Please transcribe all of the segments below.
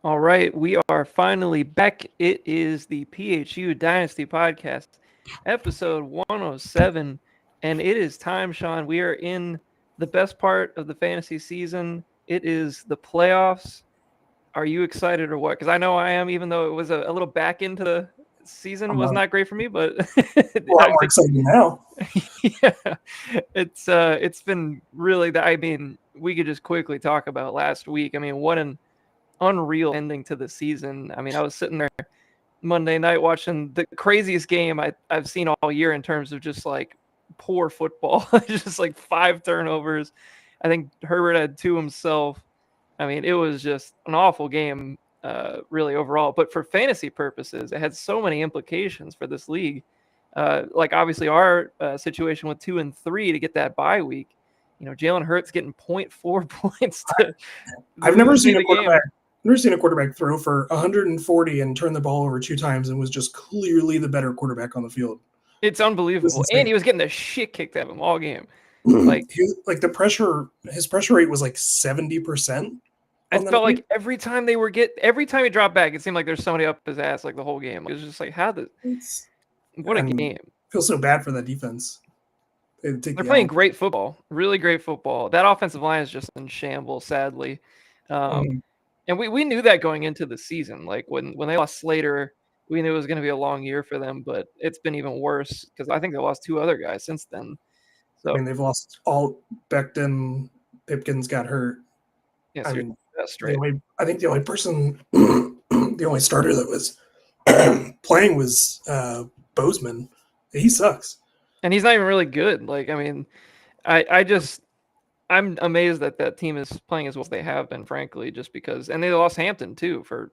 All right, we are finally back. It is the PHU Dynasty Podcast, episode 107, and it is time, Sean. We are in the best part of the fantasy season. It is the playoffs. Are you excited or what? Because I know I am, even though it was a little back into the season I'm was not, not great for me, but well, I'm I more think excited now. yeah, it's been really I mean, we could just quickly talk about last week. I mean, what an unreal ending to the season. I mean, I was sitting there Monday night watching the craziest game I've seen all year in terms of just like poor football. Just like 5 turnovers. I think Herbert had 2 himself. I mean, it was just an awful game, really overall. But for fantasy purposes, it had so many implications for this league. Like obviously our situation with 2 and 3 to get that bye week. Jalen Hurts getting zero point 0.4 points to I've never losing seen a the game. quarterback. Never seen a quarterback throw for 140 and turn the ball over 2 times and was just clearly the better quarterback on the field. It's It was unbelievable. And insane. he was getting the shit kicked out of him all game. Like, Like the pressure, his pressure rate was like 70% I on the felt night. like every time he dropped back, it seemed like there's somebody up his ass like the whole game. It was just like, It's, what a and game. I feel so bad for that defense. They had to take They're the playing L. great football, really great football. That offensive line is just in shambles, sadly. Mhm. And we knew that going into the season. Like when they lost Slater, we knew it was going to be a long year for them, but it's been even worse because I think they lost 2 other guys since then. I So, mean, they've lost all Becton. Pipkins got hurt. yeah, I so mean, that's right. I think the only person, the only starter that was playing was Bozeman. He sucks. And he's not even really good. Like, I mean, I just I'm amazed that that team is playing as well as they have been, frankly, just because. And they lost Hampton too for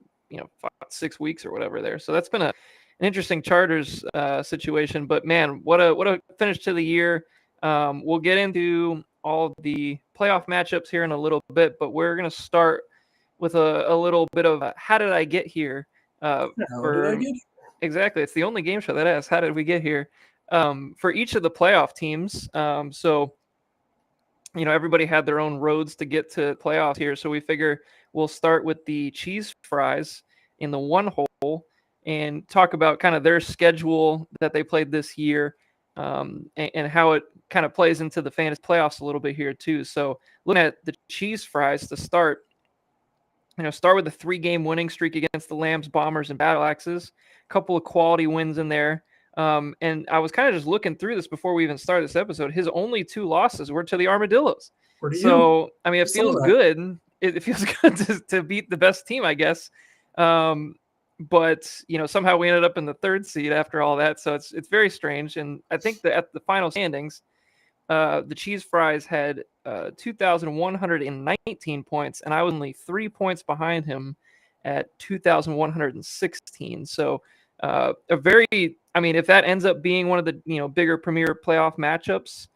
6 weeks or whatever there. So that's been an interesting Chargers situation. But man, what a finish to the year. We'll get into all the playoff matchups here in a little bit, but we're gonna start with a little bit of how did I get here? How did I For get? exactly, it's the only game show that asks how did we get here? For each of the playoff teams. So everybody had their own roads to get to playoffs here. So we figure we'll start with the cheese fries in the one hole and talk about kind of their schedule that they played this year, and how it kind of plays into the fantasy playoffs a little bit here too. So looking at the cheese fries to start, start with a 3-game winning streak against the Lambs, Bombers, and Battle Axes. A couple of quality wins in there. And I was kind of just looking through this before we even started this episode. His only 2 losses were to the Armadillos. Where do you? So, I mean, I it saw feels that. good. It feels good to beat the best team, I guess. But somehow we ended up in the 3rd seed after all that. So it's very strange. And I think that at the final standings, the cheese fries had 2,119 points, and I was only 3 points behind him at 2,116. So a very, I mean, if that ends up being one of the bigger premier playoff matchups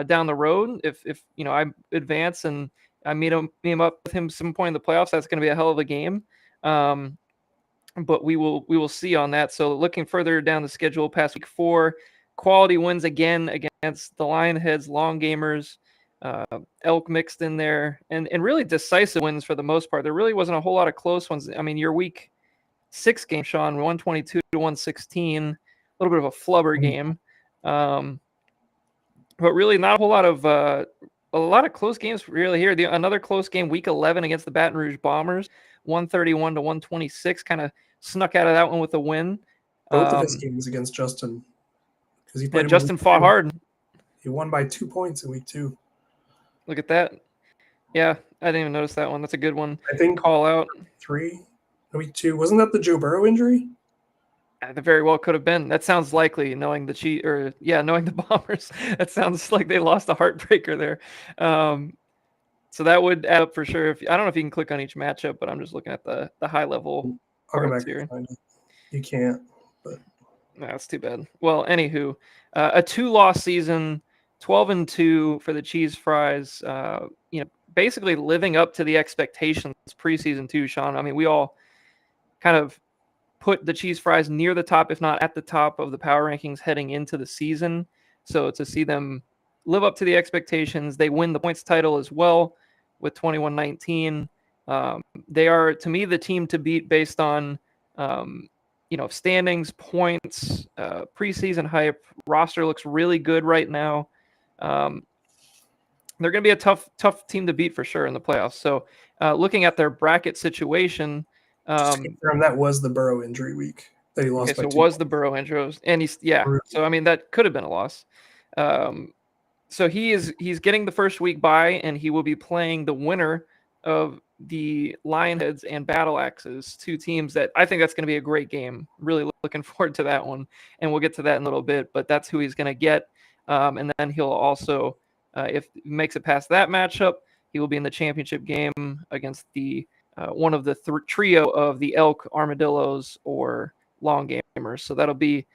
down the road, if I advance and I meet him up with him some point in the playoffs, that's going to be a hell of a game. But we will see on that. So looking further down the schedule, past week 4, quality wins again against the Lionheads, Long Gamers, Elk mixed in there, and really decisive wins for the most part. There really wasn't a whole lot of close ones. I mean, your week 6 game, Sean, 122 to 116, a little bit of a flubber game, but really not a whole lot of close games really here. Another close game, week 11 against the Baton Rouge Bombers, 131 to 126, kind of snuck out of that one with a win. Both of his games against Justin, because he Yeah, played him in Justin week fought 2. hard. He won by 2 points in week 2. Look at that. Yeah, I didn't even notice that one. That's a good one. I think Call out. 3, week 2. Wasn't that the Joe Burrow injury? That very well could have been. That sounds likely, knowing knowing the Bombers. That sounds like they lost a heartbreaker there. So that would add up for sure. I don't know if you can click on each matchup, but I'm just looking at the high level I'll go parts back here. and find it. You can't, but That's too bad. Well, anywho, a 2-loss season, 12-2 for the cheese fries. Basically living up to the expectations preseason too, Sean. I mean, we all kind of put the cheese fries near the top, if not at the top of the power rankings heading into the season. So to see them live up to the expectations, they win the points title as well with 21-19. They are, to me, the team to beat based on, standings, points, preseason hype. Roster looks really good right now. They're going to be a tough team to beat for sure in the playoffs. So, looking at their bracket situation, Just to confirm, that was the Burrow injury week that he lost okay, by so it 2 was the Burrow intros, and So I mean, that could have been a loss. So he's getting the first week bye, and he will be playing the winner of the Lionheads and Battle Axes, two teams that I think that's going to be a great game. Really looking forward to that one, and we'll get to that in a little bit. But that's who he's going to get, and then he'll also, if he makes it past that matchup, he will be in the championship game against the one of the trio of the Elk, Armadillos, or Long Gamers. So that'll be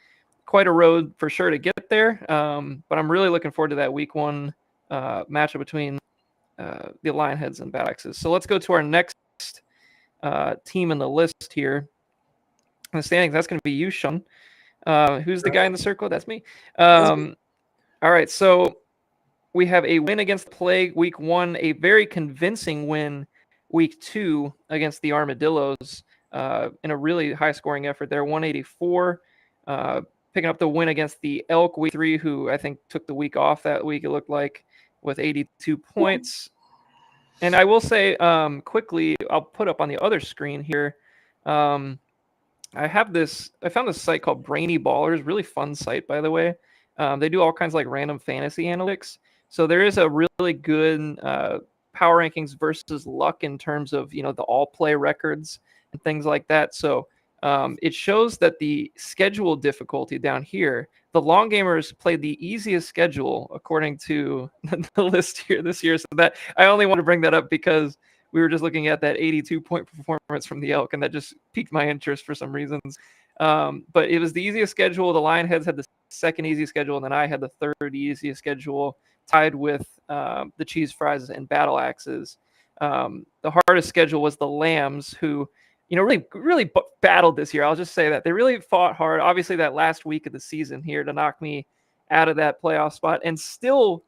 quite a road for sure to get there. But I'm really looking forward to that week 1 matchup between the Lionheads and Battle Axes. So let's go to our next team in the list here. In the standings, that's going to be you, Sean. Who's the guy in the circle? That's me. All right, so we have a win against the Plague week 1, a very convincing win week 2 against the Armadillos in a really high-scoring effort there, 184. Picking up the win against the Elk week 3, who I think took the week off that week, it looked like, with 82 points. And I will say quickly, I'll put up on the other screen here. I found this site called Brainy Ballers, really fun site, by the way. They do all kinds of like random fantasy analytics. So there is a really good power rankings versus luck in terms of, the all play records and things like that. So it shows that the schedule difficulty down here, the Long Gamers played the easiest schedule according to the list here this year. So that I only want to bring that up because we were just looking at that 82-point performance from the Elk, and that just piqued my interest for some reasons. But it was the easiest schedule. The Lionheads had the second easiest schedule, and then I had the third easiest schedule, tied with the Cheese Fries and Battle Axes. The hardest schedule was the Lambs, who really battled this year. I'll just say that they really fought hard. Obviously, that last week of the season here to knock me out of that playoff spot and still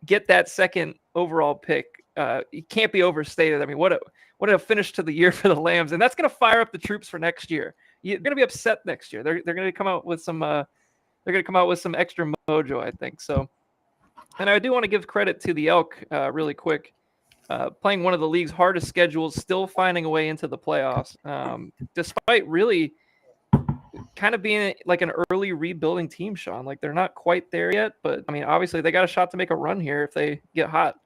get that second overall pick. It can't be overstated. I mean, what a finish to the year for the Lambs, and that's going to fire up the troops for next year. You're going to be upset next year. They're going to come out with some. They're going to come out with some extra mojo, I think. So, and I do want to give credit to the Elk really quick. Playing one of the league's hardest schedules, still finding a way into the playoffs, despite really kind of being like an early rebuilding team, Sean. Like they're not quite there yet, but I mean, obviously they got a shot to make a run here if they get hot.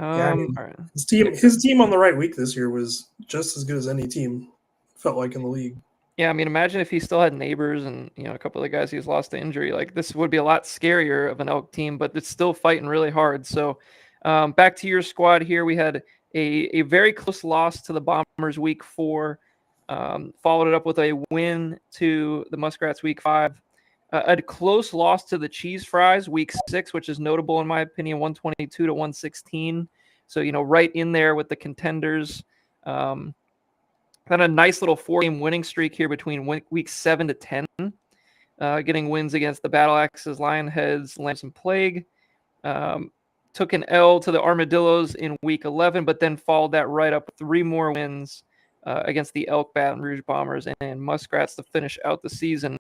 All right. His team on the right week this year was just as good as any team felt like in the league. Yeah, I mean, imagine if he still had Neighbors and a couple of the guys he's lost to injury. Like this would be a lot scarier of an Elk team, but it's still fighting really hard. So. Back to your squad here. We had a very close loss to the Bombers week 4. Followed it up with a win to the Muskrats week 5. A close loss to the Cheese Fries week 6, which is notable in my opinion, 122 to 116. So, right in there with the contenders. Then a nice little 4-game winning streak here between week 7 to 10. Getting wins against the Battle Axes, Lionheads, Lambs, and Plague. Took an L to the Armadillos in week 11, but then followed that right up with 3 more wins against the Elk, Baton Rouge Bombers, and Muskrats to finish out the season.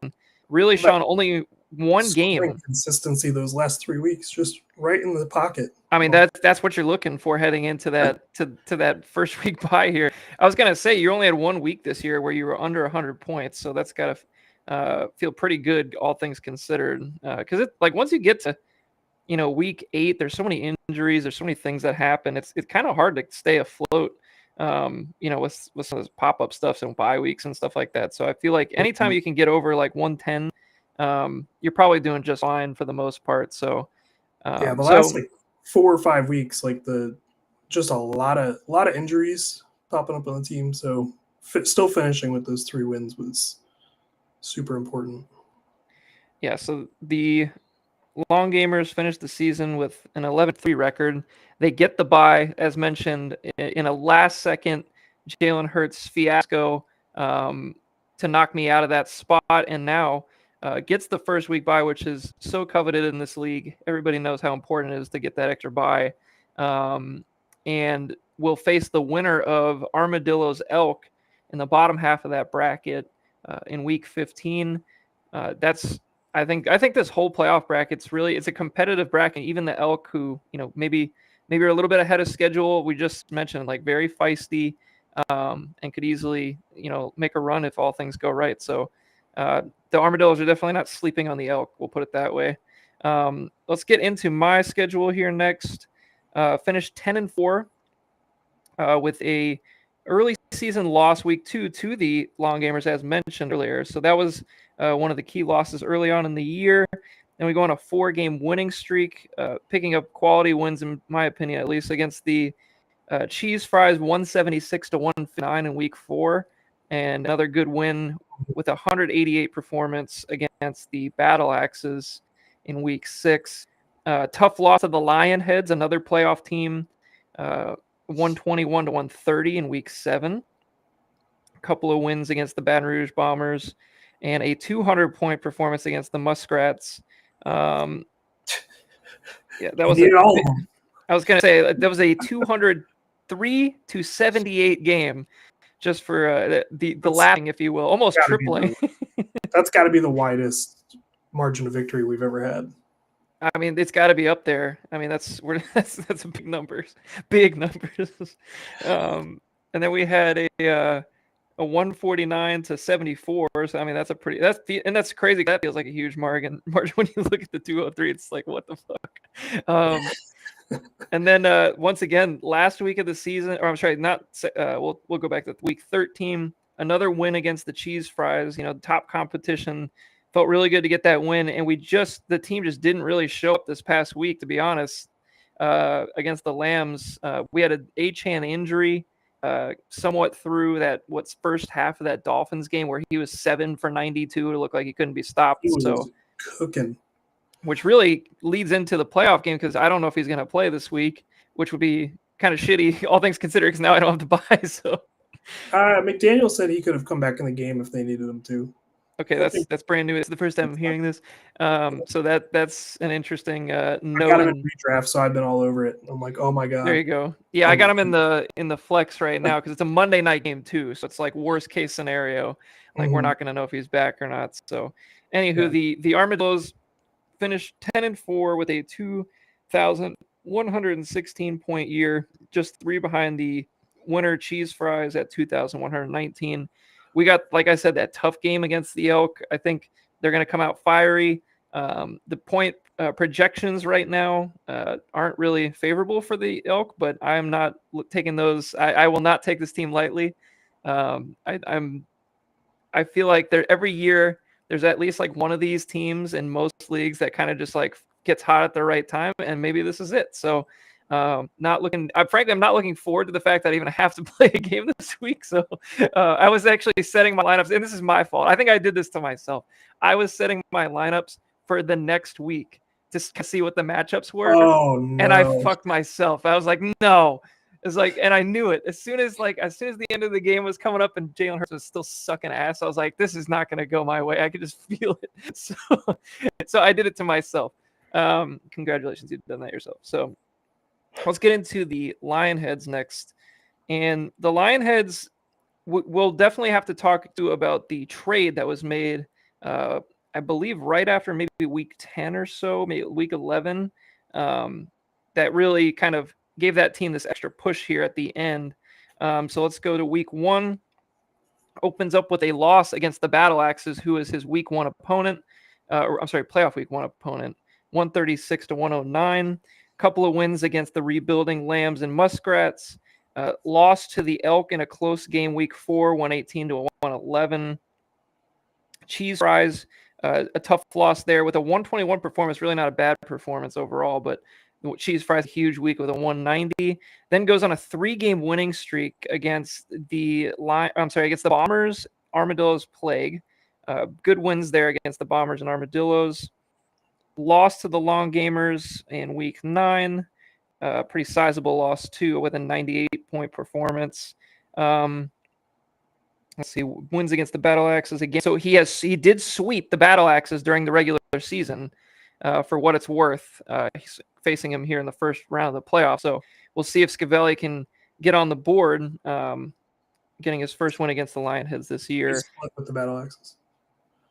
Really, Sean, only one game. Consistency those last 3 weeks, just right in the pocket. I mean, that's what you're looking for heading into that to that first week bye here. I was gonna say you only had 1 week this year where you were under 100 points, so that's gotta feel pretty good, all things considered. Because it like once you get to week 8, there's so many injuries, there's so many things that happen. It's kind of hard to stay afloat, with some of this pop-up stuff and bye weeks and stuff like that. So I feel like anytime you can get over like 110, you're probably doing just fine for the most part. So the last like 4 or 5 weeks, like just a lot of injuries popping up on the team. So still finishing with those 3 wins was super important. Yeah. So the Long Gamers finished the season with an 11-3 record. They get the bye, as mentioned, in a last-second Jalen Hurts fiasco to knock me out of that spot, and now gets the first week bye, which is so coveted in this league. Everybody knows how important it is to get that extra bye. and will face the winner of Armadillo's Elk in the bottom half of that bracket in week 15. I think this whole playoff bracket's it's a competitive bracket. Even the Elk, who maybe are a little bit ahead of schedule, we just mentioned, like, very feisty, and could easily make a run if all things go right. So the Armadillos are definitely not sleeping on the Elk. We'll put it that way. Let's get into my schedule here next. Finished 10-4 with a early season loss week 2 to the Long Gamers, as mentioned earlier. So that was one of the key losses early on in the year. And we go on a 4-game winning streak, picking up quality wins, in my opinion, at least, against the Cheese Fries, 176-159 in week 4, and another good win with a 188 performance against the Battle Axes in week 6. Tough loss of the Lionheads, another playoff team, 121-130 in week 7. A couple of wins against the Baton Rouge Bombers, and a 200-point performance against the Muskrats. Yeah, that was I was going to say that was a 203-78 game, just for the laughing, if you will, almost tripling. That's got to be the widest margin of victory we've ever had. I mean, it's got to be up there. I mean, that's big numbers, big numbers. And then we had a 149-74. So I mean, that's crazy. That feels like a huge margin when you look at the 203. It's like, what the fuck. And then once again, last week of the season, or I'm sorry, we'll go back to week 13. Another win against the Cheese Fries. Top competition. Felt really good to get that win, and the team just didn't really show up this past week, to be honest. Against the Lambs, we had an Achane injury somewhat through what's first half of that Dolphins game, where he was 7 for 92. It looked like he couldn't be stopped. He was cooking. Which really leads into the playoff game, because I don't know if he's going to play this week, which would be kind of shitty, all things considered, because now I don't have to buy. So McDaniel said he could have come back in the game if they needed him to. Okay, that's brand new. It's the first time I'm hearing this. So that's an interesting note. I got him in redraft, so I've been all over it. I'm like, oh my god. There you go. Yeah, I got him in the flex right now, because it's a Monday night game too. So it's like worst case scenario. Like, we're not going to know if he's back or not. So anywho, the Armadillos finished 10-4 with a 2,116 point year, just 3 behind the winner Cheese Fries at 2,119. We got, like I said, that tough game against the Elk. I think they're going to come out fiery. The point projections right now aren't really favorable for the Elk, but I am not taking those. I will not take this team lightly. I feel like every year there's at least like one of these teams in most leagues that kind of just like gets hot at the right time, and maybe this is it. So frankly, I'm not looking forward to the fact that I even have to play a game this week. So I was actually setting my lineups, and this is my fault. I think I did this to myself. I was setting my lineups for the next week to see what the matchups were. Oh, no. And I fucked myself. I was like, no. It's like, and I knew it as soon as the end of the game was coming up and Jalen Hurts was still sucking ass. I was like, this is not going to go my way. I could just feel it. So I did it to myself. Congratulations, you've done that yourself. So let's get into the Lionheads next. And the Lionheads, we'll definitely have to talk to about the trade that was made, I believe, right after maybe week 10 or so, maybe week 11, that really kind of gave that team this extra push here at the end. So let's go to week 1. Opens up with a loss against the Battle Axes, who is his week 1 opponent. Playoff week 1 opponent, 136-109. Couple of wins against the rebuilding Lambs and Muskrats. Lost to the Elk in a close game week 4, 118-111. Cheese Fries, a tough loss there with a 121 performance. Really not a bad performance overall, but Cheese Fries, a huge week with a 190. Then goes on a 3-game winning streak against the Bombers, Armadillos, Plague. Good wins there against the Bombers and Armadillos. Lost to the Long Gamers in week 9. Pretty sizable loss too, with a 98-point performance. Let's see, wins against the Battle Axes again. So he did sweep the Battle Axes during the regular season, for what it's worth. He's facing him here in the first round of the playoffs. So we'll see if Scavelli can get on the board, getting his first win against the Lionheads this year. He split with the Battle Axes.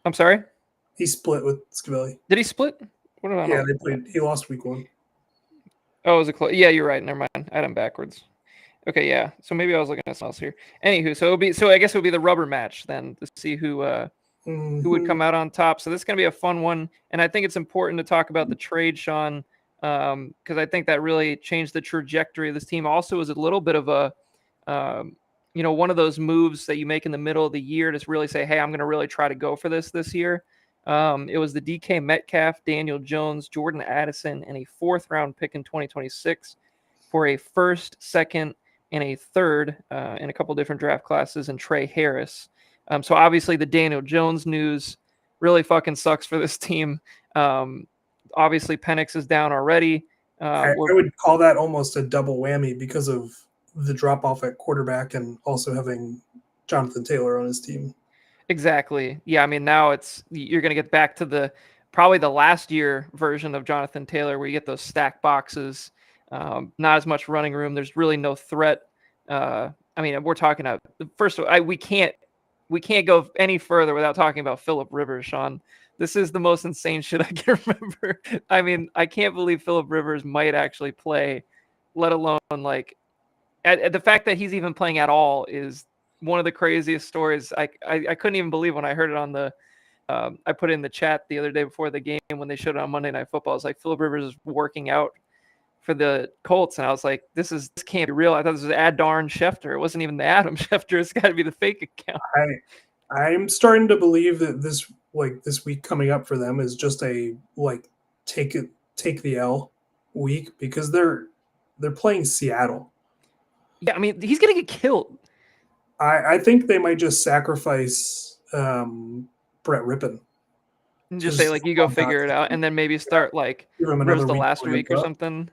I'm sorry? He split with Scavelli. Did he split? What about they played. He lost week 1. Oh, it was a close. Yeah, you're right. Never mind. I had him backwards. Okay, yeah. So maybe I was looking at something else here. Anywho, so I guess it would be the rubber match then to see who would come out on top. So this is going to be a fun one, and I think it's important to talk about the trade, Sean, because I think that really changed the trajectory of this team. Also, was a little bit of a one of those moves that you make in the middle of the year to really say, hey, I'm going to really try to go for this year. It was the DK Metcalf, Daniel Jones, Jordan Addison, and a 4th-round pick in 2026 for a 1st, 2nd, and a 3rd in a couple different draft classes, and Trey Harris. So obviously the Daniel Jones news really fucking sucks for this team. Obviously Penix is down already. I would call that almost a double whammy because of the drop-off at quarterback and also having Jonathan Taylor on his team. Exactly. Yeah, I mean, now you're going to get back to probably the last year version of Jonathan Taylor where you get those stack boxes, not as much running room. There's really no threat. I mean, we're talking about first of all, we can't go any further without talking about Philip Rivers, Sean. This is the most insane shit I can remember. I mean, I can't believe Philip Rivers might actually play, let alone like the fact that he's even playing at all is one of the craziest stories. I couldn't even believe when I heard it on the I put it in the chat the other day before the game when they showed it on Monday Night Football. I was like, Philip Rivers is working out for the Colts, and I was like, this can't be real. I thought this was Adarn Schefter. It wasn't even the Adam Schefter. It's got to be the fake account. I'm starting to believe that this week coming up for them is just a take the L week because they're playing Seattle. Yeah, I mean, he's gonna get killed. I think they might just sacrifice Brett Rippin. And just say like, you go figure it out, and then maybe start like Rivers the last week or something.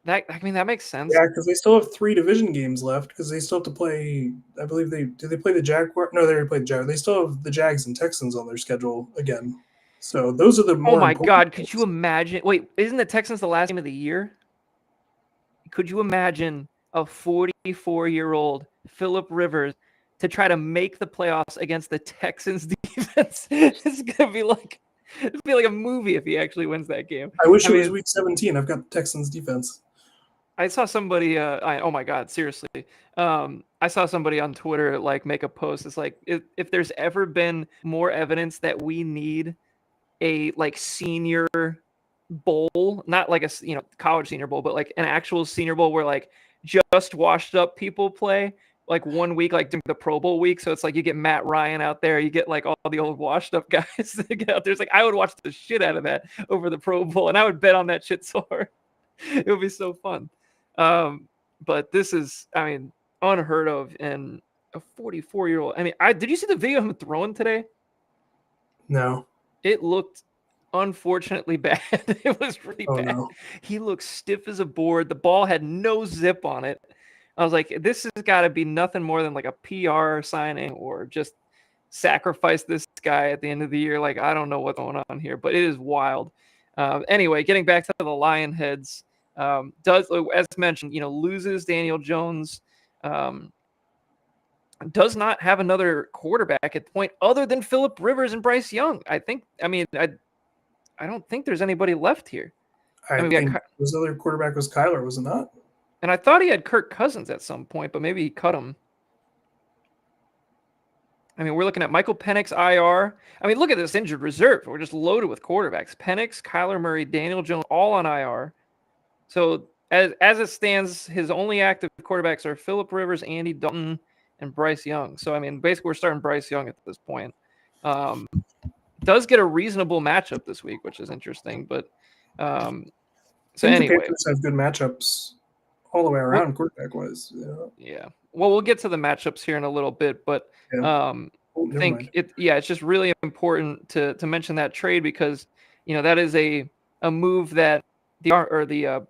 That makes sense. Yeah, because they still have 3 division games left because they still have to play. I believe they play the Jaguars? No, they already played the Jaguars. They still have the Jags and Texans on their schedule again. So those are the more. Oh my God! Could you imagine? Wait, isn't the Texans the last game of the year? Could you imagine a 44-year-old Philip Rivers to try to make the playoffs against the Texans defense? It's gonna be like a movie if he actually wins that game. I wish it was week 17. I've got the Texans defense. I saw somebody. Oh my God! Seriously, I saw somebody on Twitter like make a post. It's like if there's ever been more evidence that we need a like senior bowl, not like a college senior bowl, but like an actual senior bowl where like just washed up people play like 1 week, like the Pro Bowl week. So it's like you get Matt Ryan out there, you get like all the old washed up guys that get out there. It's like I would watch the shit out of that over the Pro Bowl, and I would bet on that shit so hard. It would be so fun. But this is, I mean, unheard of. And a 44-year-old. I mean, did you see the video of him throwing today? No. It looked unfortunately bad. It was really bad. No. He looked stiff as a board. The ball had no zip on it. I was like, this has got to be nothing more than like a PR signing or just sacrifice this guy at the end of the year. Like, I don't know what's going on here, but it is wild. Anyway, getting back to the Lionheads, does, as mentioned, loses Daniel Jones, does not have another quarterback at the point other than Philip Rivers and Bryce Young. I don't think there's anybody left here. I think his other quarterback was Kyler, was it not? And I thought he had Kirk Cousins at some point, but maybe he cut him. I mean, we're looking at Michael Penix, IR. I mean, look at this injured reserve. We're just loaded with quarterbacks. Penix, Kyler Murray, Daniel Jones, all on IR. So as it stands, his only active quarterbacks are Philip Rivers, Andy Dalton, and Bryce Young. So, I mean, basically we're starting Bryce Young at this point. Does get a reasonable matchup this week, which is interesting. But so anyway. The Patriots have good matchups all the way around quarterback-wise. Yeah. Well, we'll get to the matchups here in a little bit, but I think it's just really important to mention that trade because, that is a move that the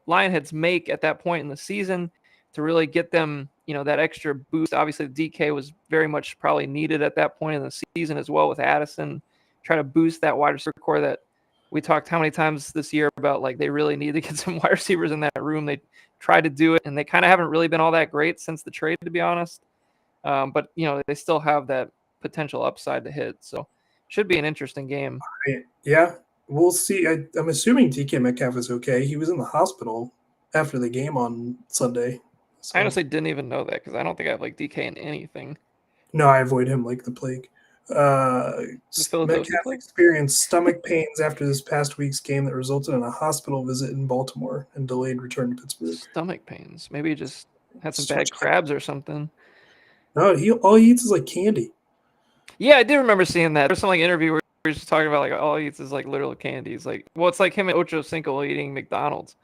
Lionheads make at that point in the season to really get them, that extra boost. Obviously, the DK was very much probably needed at that point in the season as well with Addison, try to boost that wide receiver core that we talked how many times this year about, like, they really need to get some wide receivers in that room. They tried to do it, and they kind of haven't really been all that great since the trade, to be honest. But they still have that potential upside to hit, so should be an interesting game. Yeah, we'll see. I'm assuming DK Metcalf is okay. He was in the hospital after the game on Sunday. So. I honestly didn't even know that because I don't think I have like DK in anything. No, I avoid him like the plague. Metcalf experienced stomach pains after this past week's game that resulted in a hospital visit in Baltimore and delayed return to Pittsburgh. Stomach pains. Maybe he just had some bad crabs or something. No, all he eats is like candy. Yeah, I do remember seeing that. There's some like interview where he was just talking about like all he eats is like literal candies. Like, well, it's like him and Ocho Cinco eating McDonald's.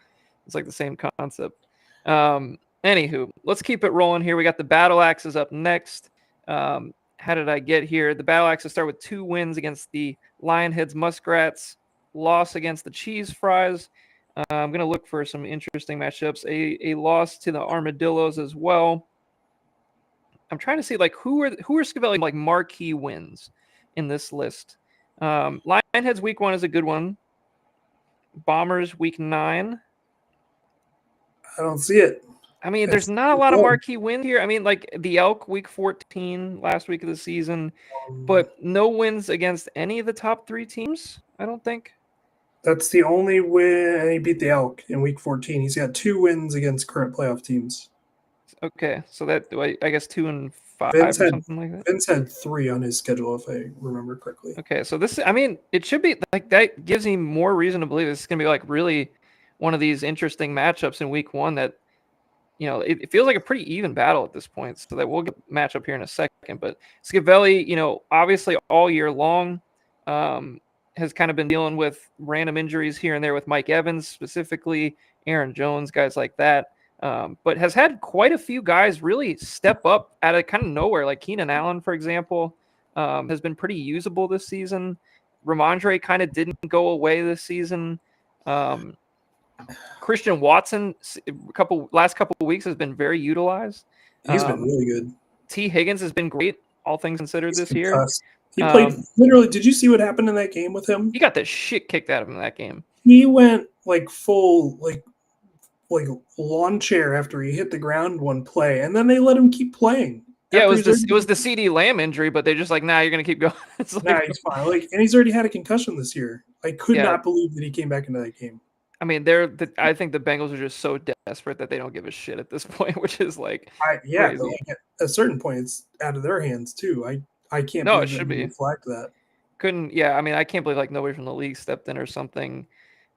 It's like the same concept. Anywho, let's keep it rolling here. We got the Battle Axes up next. How did I get here? The Battle Axes start with 2 wins against the Lionheads Muskrats, loss against the Cheese Fries. I'm going to look for some interesting matchups. A loss to the Armadillos as well. I'm trying to see like who are Scavelli like marquee wins in this list. Lionheads week 1 is a good one. Bombers week 9. I don't see it. I mean, there's not a lot of marquee wins here. I mean, like the Elk week 14 last week of the season, but no wins against any of the top 3 teams, I don't think. That's the only win. He beat the Elk in week 14. He's got 2 wins against current playoff teams. Okay, so that I guess 2 and 5 or something like that. Vince had 3 on his schedule, if I remember correctly. Okay, so this, I mean, it should be like that gives me more reason to believe this is going to be like really one of these interesting matchups in week 1 that, it feels like a pretty even battle at this point. So that we'll get matchup here in a second. But Scavelli, obviously all year long has kind of been dealing with random injuries here and there with Mike Evans specifically, Aaron Jones, guys like that. But has had quite a few guys really step up out of kind of nowhere, like Keenan Allen, for example, has been pretty usable this season. Ramondre kind of didn't go away this season. Christian Watson, last couple of weeks has been very utilized. He's been really good. T. Higgins has been great, all things considered, this year. He played literally. Did you see what happened in that game with him? He got the shit kicked out of him in that game. He went like full like lawn chair after he hit the ground one play, and then they let him keep playing. Yeah, it was the CeeDee Lamb injury, but they're just like, nah, you're gonna keep going. Nah, he's fine. And he's already had a concussion this year. I could not believe that he came back into that game. I mean, I think the Bengals are just so desperate that they don't give a shit at this point, which is like, crazy. At a certain point, it's out of their hands too. I can't. No, it should be reflect that. I mean, I can't believe like nobody from the league stepped in or something.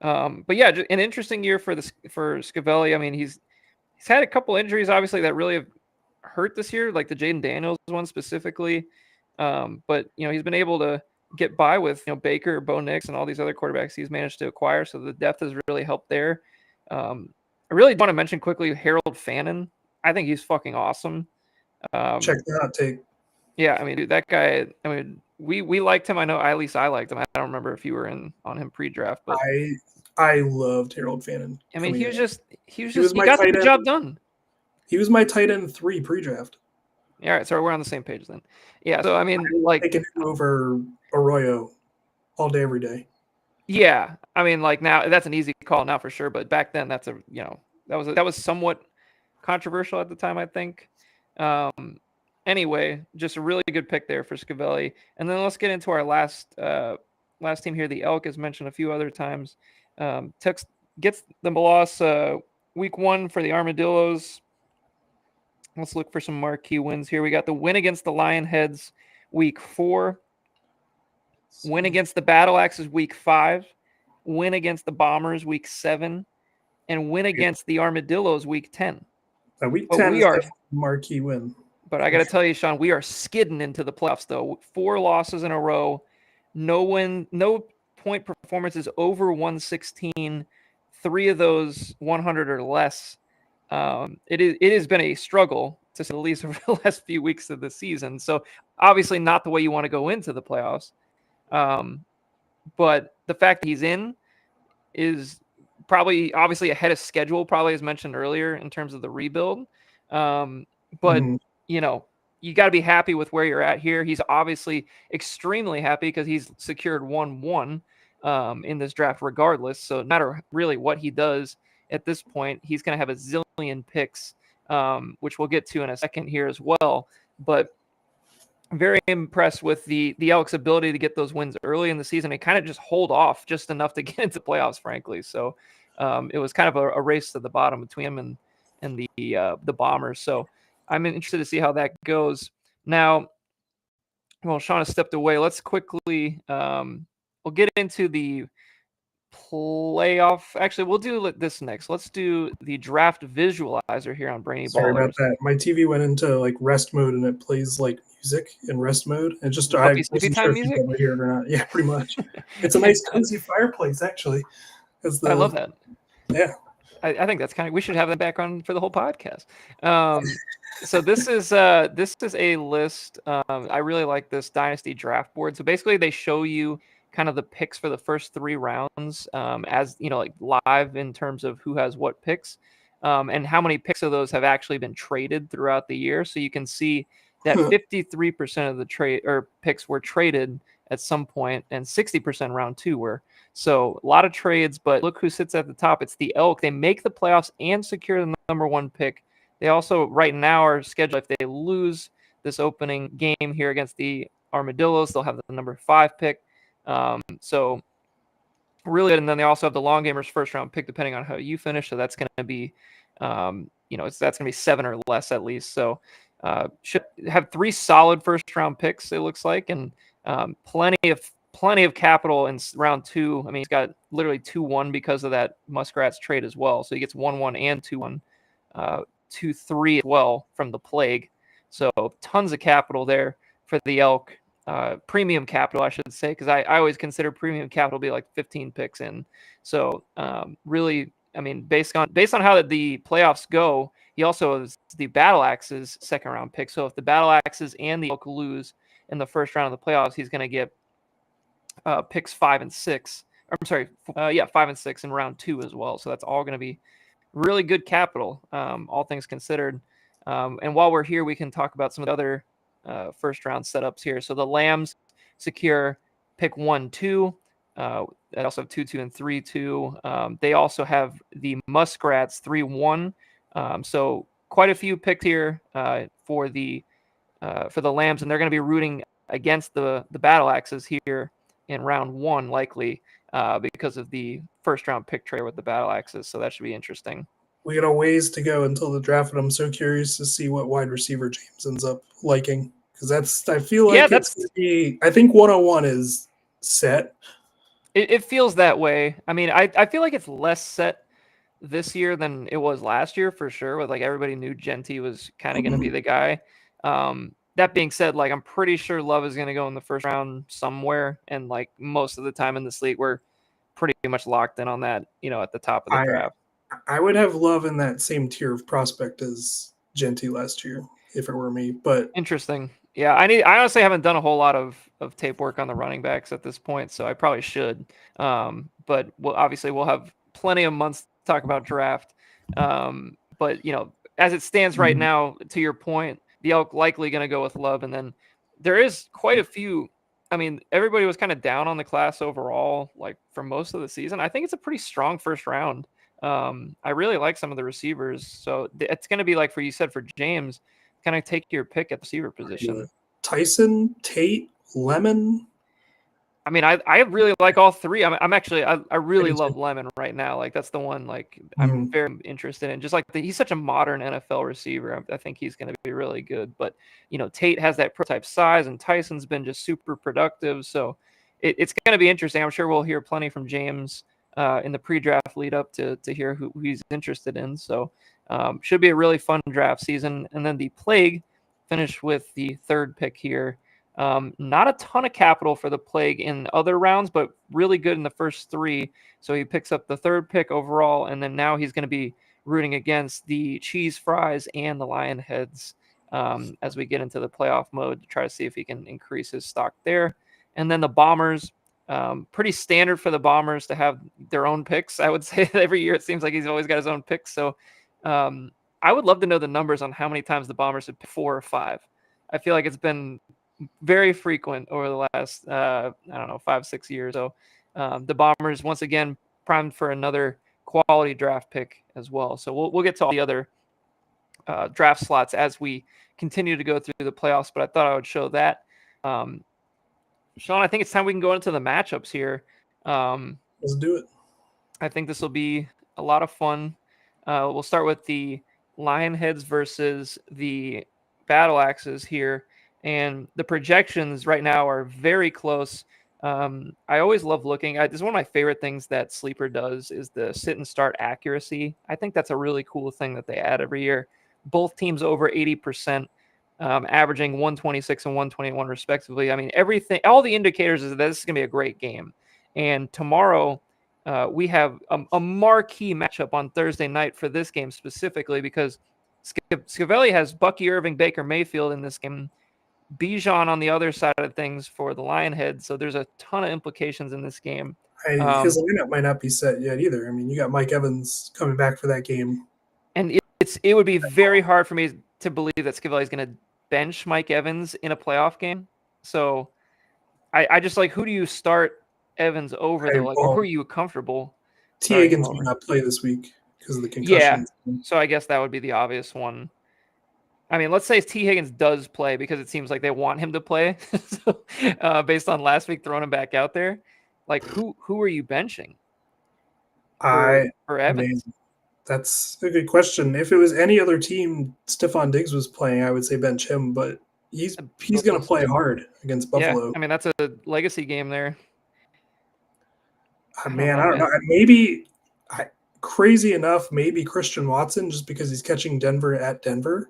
But yeah, an interesting year for Scavelli. I mean, he's had a couple injuries, obviously, that really have hurt this year, like the Jaden Daniels one specifically. But he's been able to get by with Baker, Bo Nix, and all these other quarterbacks he's managed to acquire. So the depth has really helped there. I really want to mention quickly Harold Fannin. I think he's fucking awesome. Check that out, take. Yeah, I mean, dude, that guy. I mean, we liked him. I know, at least I liked him. I don't remember if you were on him pre-draft, but I loved Harold Fannin. I mean, he got the job done. He was my tight end 3 pre-draft. Yeah, all right, so we're on the same page then. Yeah, so I mean, taking him over Arroyo all day, every day. Yeah, I mean, like now that's an easy call now for sure, but back then that's that was somewhat controversial at the time, I think. Anyway, just a really good pick there for Scavelli. And then let's get into our last team here. The Elk, as mentioned a few other times. Gets the loss week 1 for the Armadillos. Let's look for some marquee wins here. We got the win against the Lionheads week 4. Win against the Battle Axes week 5. Win against the Bombers week 7. And win against the Armadillos week 10. Week 10 is a marquee win. But I got to tell you, Sean, we are skidding into the playoffs, though. 4 losses in a row. No point performances over 116. 3 of those 100 or less. It has been a struggle, to say the least, over the last few weeks of the season. So obviously not the way you want to go into the playoffs. But the fact that he's in is probably obviously ahead of schedule, probably as mentioned earlier in terms of the rebuild. But you got to be happy with where you're at here. He's obviously extremely happy because he's secured 1-1 in this draft regardless. So no matter really what he does at this point. He's going to have a zillion picks, which we'll get to in a second here as well. But very impressed with the Elks' ability to get those wins early in the season and kind of just hold off just enough to get into playoffs, frankly. So it was kind of a race to the bottom between him and the Bombers. So I'm interested to see how that goes. Now, well, Sean has stepped away. Let's quickly we'll get into the playoff. Actually, we'll do this next. Let's do the draft visualizer here on Brainy Ballers. Sorry about that. My TV went into like rest mode and it plays like music in rest mode. And just I wasn't sure if you could hear it or not. Yeah, pretty much. It's a nice cozy fireplace actually. I love that. Yeah. I think that's kind of, we should have that background for the whole podcast. So this is a list. I really like this Dynasty draft board. So basically they show you kind of the picks for the first 3 rounds, as you know, like live in terms of who has what picks, and how many picks of those have actually been traded throughout the year. So you can see that 53% of the trade or picks were traded at some point, and 60% round 2 were. So a lot of trades, but look who sits at the top. It's the Elk. They make the playoffs and secure the number 1 pick. They also right now are scheduled, if they lose this opening game here against the Armadillos, they'll have the number 5 pick. So really good. And then they also have the Long Gamers first round pick, depending on how you finish. So that's going to be, that's going to be 7 or less at least. So should have 3 solid first round picks, it looks like, and plenty of capital in round 2. I mean, he's got literally 2-1 because of that Muskrats trade as well. So he gets 1-1 and 2-1, 2-3 as well from the Plague. So tons of capital there for the Elk. Premium capital, I should say, because I always consider premium capital to be like 15 picks in. So really, I mean, based on how the playoffs go, he also is the Battle Axes second round pick. So if the Battle Axes and the Elk lose in the first round of the playoffs, he's going to get picks 5 and 6. I'm sorry, 5 and 6 in round 2 as well. So that's all going to be really good capital, all things considered. And while we're here, we can talk about some of the other first round setups here. So the Lambs secure pick 1-2. They also have 2-2 and 3-2. They also have the Muskrats 3-1. So quite a few picks here for the Lambs, and they're going to be rooting against the Battle Axes here in round 1, likely because of the first round pick trade with the Battle Axes. So that should be interesting. We got a ways to go until the draft, and I'm so curious to see what wide receiver James ends up liking, because I feel like it's going to be, I think 101 is set. It feels that way. I mean, I feel like it's less set this year than it was last year for sure. With like everybody knew Genty was kind of going to be the guy. That being said, like I'm pretty sure Love is going to go in the first round somewhere, and like most of the time in this league, we're pretty much locked in on that. At the top of the draft. I would have Love in that same tier of prospect as Genty last year if it were me. But interesting. Yeah, I honestly haven't done a whole lot of tape work on the running backs at this point, so I probably should. But obviously we'll have plenty of months to talk about draft. But as it stands right now, to your point, the Elk likely going to go with Love, and then there is quite a few. I mean, everybody was kind of down on the class overall, like for most of the season. I think it's a pretty strong first round. I really like some of the receivers, so it's going to be like for James, kind of take your pick at the receiver position. Tyson, Tate, Lemon. I mean, I really like all 3. I'm actually I really love Lemon right now. Like that's the one like I'm very interested in. Just like he's such a modern NFL receiver. I think he's going to be really good. But Tate has that prototype size, and Tyson's been just super productive. So it's going to be interesting. I'm sure we'll hear plenty from James in the pre-draft lead up to hear who he's interested in. So should be a really fun draft season. And then the Plague finished with the 3rd pick here. Not a ton of capital for the Plague in other rounds, but really good in the first 3. So he picks up the 3rd pick overall, and then now he's going to be rooting against the Cheese Fries and the Lionheads as we get into the playoff mode to try to see if he can increase his stock there. And then the Bombers, pretty standard for the Bombers to have their own picks. I would say every year it seems like he's always got his own picks. So I would love to know the numbers on how many times the Bombers have picked 4 or 5. I feel like it's been very frequent over the last 5-6 years. So the Bombers once again primed for another quality draft pick as well. So we'll get to all the other draft slots as we continue to go through the playoffs, but I thought I would show that. Sean, I think it's time we can go into the matchups here. Let's do it. I think this will be a lot of fun. We'll start with the Lionheads versus the Battle Axes here. And the projections right now are very close. I always love looking. This is one of my favorite things that Sleeper does is the sit and start accuracy. I think that's a really cool thing that they add every year. Both teams over 80%, averaging 126 and 121 respectively. I mean, everything, all the indicators is that this is going to be a great game. And tomorrow we have a marquee matchup on Thursday night for this game specifically because Scavelli has Bucky Irving, Baker Mayfield in this game. Bijan on the other side of things for the Lionhead. So there's a ton of implications in this game. His lineup might not be set yet either. I mean, you got Mike Evans coming back for that game. And it would be very hard for me to believe that Scavelli is going to bench Mike Evans in a playoff game. So I just like, who do you start Evans over though? Like, or who are you comfortable? T. Higgins will not play this week because of the concussion. Yeah, so I guess that would be the obvious one. I mean, let's say T. Higgins does play because it seems like they want him to play. So, based on last week throwing him back out there, like who are you benching? For Evans? Man, that's a good question. If it was any other team Stephon Diggs was playing, I would say bench him, but he's going to play hard against Buffalo. Yeah, I mean, that's a legacy game there. I don't know. Maybe, crazy enough, maybe Christian Watson just because he's catching Denver at Denver.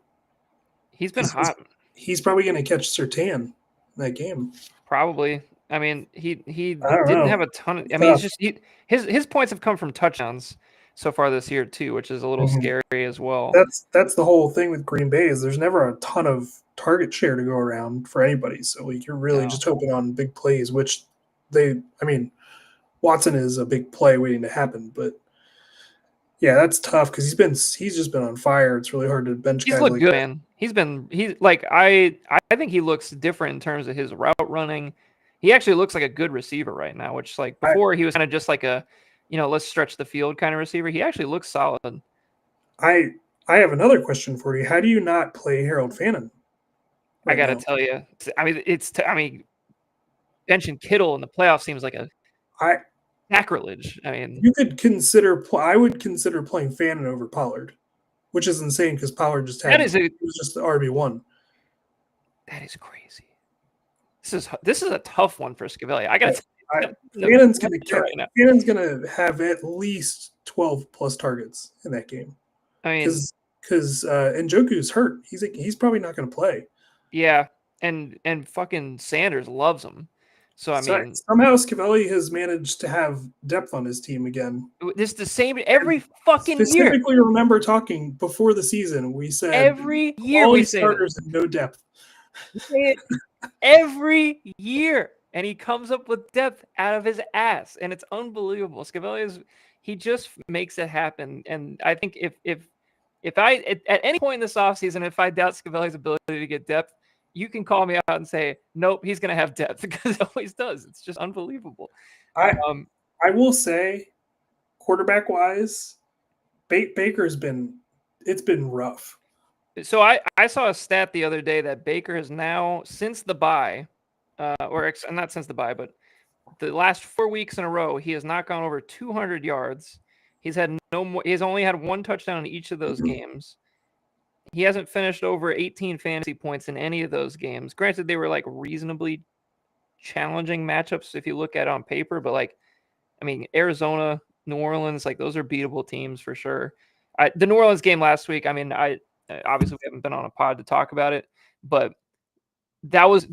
He's been hot. He's probably going to catch Surtain in that game. Probably. I mean, he didn't have a ton of. I mean, it's just his points have come from touchdowns so far this year too, which is a little scary as well. That's the whole thing with Green Bay is there's never a ton of target share to go around for anybody. So you're really just hoping on big plays, which Watson is a big play waiting to happen, but. Yeah, that's tough because he's just been on fire. It's really hard to bench. He's looked good, man. I think he looks different in terms of his route running. He actually looks like a good receiver right now, which like before he was kind of just like a, let's stretch the field kind of receiver. He actually looks solid. I have another question for you. How do you not play Harold Fannin? I got to tell you, I mean, benching Kittle in the playoffs seems like sacrilege. I mean, I would consider playing Fannin over Pollard, which is insane because Pollard was just the RB1. That is crazy. This is a tough one for Scavelli. I got to. Fannon's going to have at least 12 plus targets in that game. I mean, because Njoku's hurt. He's probably not going to play. Yeah, and fucking Sanders loves him. So I mean, somehow Scavelli has managed to have depth on his team again. It's the same every fucking year. Specifically, remember talking before the season, we said every year we say starters and no depth. We say it every year, and he comes up with depth out of his ass, and it's unbelievable. Scavelli he just makes it happen, and I think if I at any point in this offseason, if I doubt Scavelli's ability to get depth, you can call me out and say, nope, he's going to have depth because he always does. It's just unbelievable. I will say, quarterback-wise, Baker's been rough. So I saw a stat the other day that Baker has now, since the bye, not since the bye, but the last 4 weeks in a row, he has not gone over 200 yards. He's only had one touchdown in each of those games. He hasn't finished over 18 fantasy points in any of those games. Granted, they were like reasonably challenging matchups if you look at it on paper, but like, I mean, Arizona, New Orleans, like those are beatable teams for sure. The New Orleans game last week, I mean, obviously we haven't been on a pod to talk about it, but that was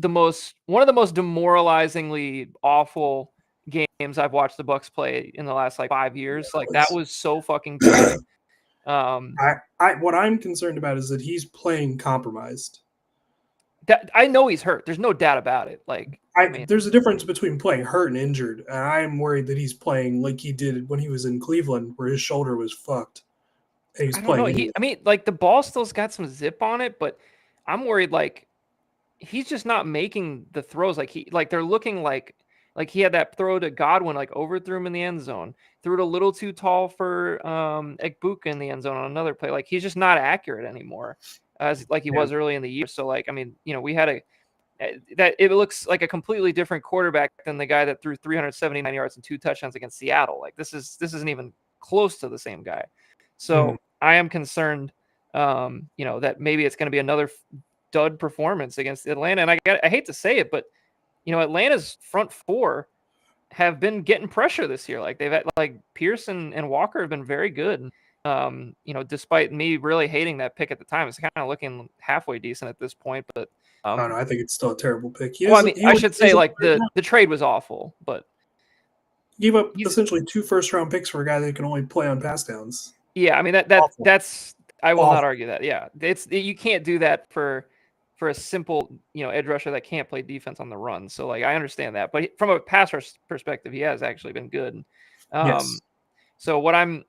one of the most demoralizingly awful games I've watched the Bucs play in the last like 5 years. Like that was so fucking good. What I'm concerned about is that he's playing compromised. I know he's hurt. There's no doubt about it. Like there's a difference between playing hurt and injured. And I'm worried that he's playing like he did when he was in Cleveland, where his shoulder was fucked. And he's playing. I mean, like the ball still's got some zip on it, but I'm worried like he's just not making the throws. Like they're looking like Like he had that throw to Godwin, like overthrew him in the end zone, threw it a little too tall for Ekbuka in the end zone on another play. Like he's just not accurate anymore, as like he was early in the year. So like, I mean, we had that it looks like a completely different quarterback than the guy that threw 379 yards and 2 touchdowns against Seattle. Like this isn't even close to the same guy. So I am concerned, that maybe it's going to be another dud performance against Atlanta. And I hate to say it, but Atlanta's front four have been getting pressure this year. Like they've had, like Pierce and Walker have been very good. Despite me really hating that pick at the time, it's kind of looking halfway decent at this point. But I don't know. I think it's still a terrible pick. I should say like the trade was awful, but he gave up essentially 2 first-round picks for a guy that can only play on pass downs. Yeah, I mean that's I will not argue that. Yeah, you can't do that for a simple edge rusher that can't play defense on the run. So like I understand that, but from a passer perspective, he has actually been good. Yes. So what I'm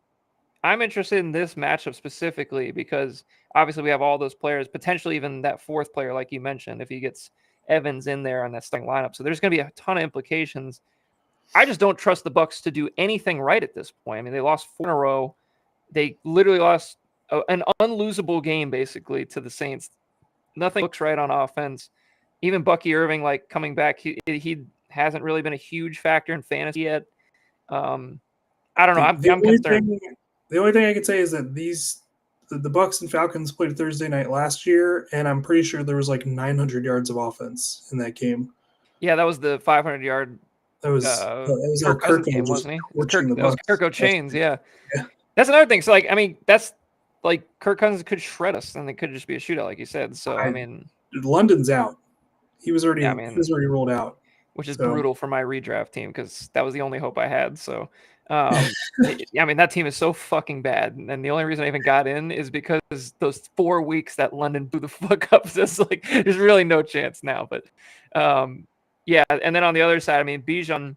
interested in this matchup specifically because obviously we have all those players, potentially even that fourth player like you mentioned, if he gets Evans in there on that starting lineup. So there's going to be a ton of implications. I just don't trust the Bucs to do anything right at this point. I mean, they lost 4 in a row. They literally lost an unlosable game basically to the Saints. Nothing looks right on offense. Even Bucky Irving, like coming back, he hasn't really been a huge factor in fantasy yet. I don't know. I'm concerned. The only thing I can say is that the Bucs and Falcons played Thursday night last year, and I'm pretty sure there was like 900 yards of offense in that game. Yeah, that was the 500-yard. That was Kirk Cousins game, wasn't he? That was Kirk Chains. Yeah, that's another thing. So like, I mean, that's like Kirk Cousins could shred us, and it could just be a shootout, like you said. So I mean, London's out. He was already rolled out, which is brutal for my redraft team because that was the only hope I had. So. I mean that team is so fucking bad, and the only reason I even got in is because those 4 weeks that London blew the fuck up. Just like there's really no chance now. But yeah, and then on the other side, I mean Bijan.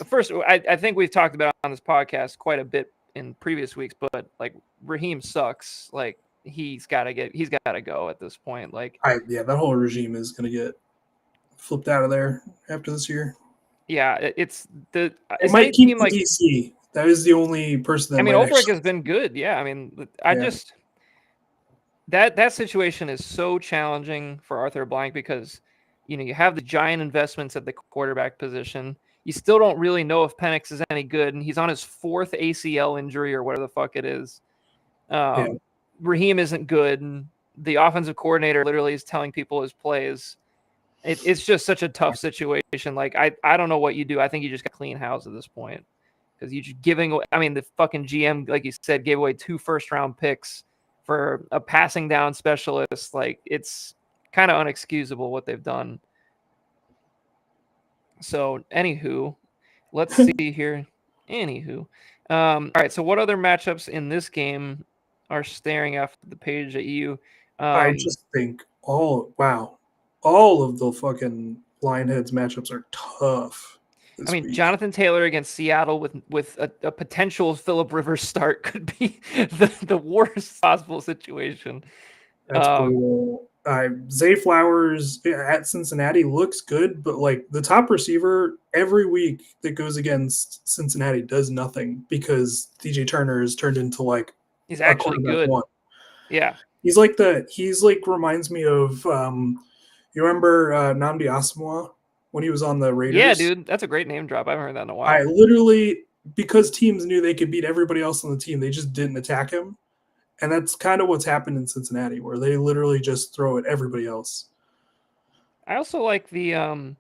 First, I think we've talked about on this podcast quite a bit in previous weeks, but like Raheem sucks. Like he's got to go at this point. Like that whole regime is gonna get flipped out of there after this year. Yeah, it might keep like DC. That is the only person that Ulbrich has been good. Yeah, I mean, just that situation is so challenging for Arthur Blank because you have the giant investments at the quarterback position. You still don't really know if Penix is any good, and he's on his 4th ACL injury or whatever the fuck it is. Raheem isn't good, and the offensive coordinator literally is telling people his plays. It's just such a tough situation. Like, I don't know what you do. I think you just got clean house at this point because you're just giving away. I mean, the fucking GM, like you said, gave away 2 first-round picks for a passing down specialist. Like, it's kind of unexcusable what they've done. So, anywho, let's see here. Anywho. All right, so what other matchups in this game are staring after the page at you? I just think, all of the fucking Lionheads matchups are tough. I mean, Jonathan Taylor against Seattle with a potential Phillip Rivers start could be the worst possible situation. That's brutal. Zay Flowers at Cincinnati looks good, but like the top receiver every week that goes against Cincinnati does nothing because DJ Turner has turned into like he's actually good. Yeah, he's like reminds me of you remember Nnamdi Asomugha when he was on the Raiders? Yeah, dude, that's a great name drop. I haven't heard that in a while. I literally, because teams knew they could beat everybody else on the team, they just didn't attack him. And that's kind of what's happened in Cincinnati, where they literally just throw at everybody else. I also like the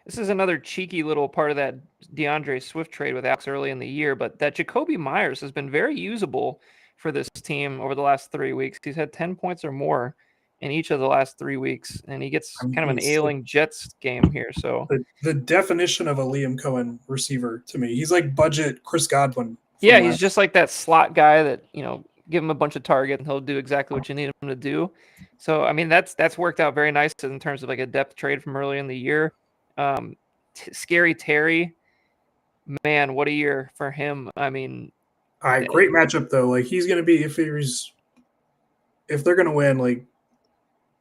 this is another cheeky little part of that DeAndre Swift trade with Alex early in the year, but that Jacoby Myers has been very usable for this team over the last 3 weeks. He's had 10 points or more in each of the last 3 weeks, and he gets kind of an ailing Jets game here. So the definition of a Liam Cohen receiver to me, he's like budget Chris Godwin. Yeah, he's just like that slot guy that give him a bunch of target and he'll do exactly what you need him to do. So I mean that's worked out very nice in terms of like a depth trade from early in the year. Scary Terry, man, what a year for him. I mean, great matchup though. Like he's gonna be if they're gonna win, like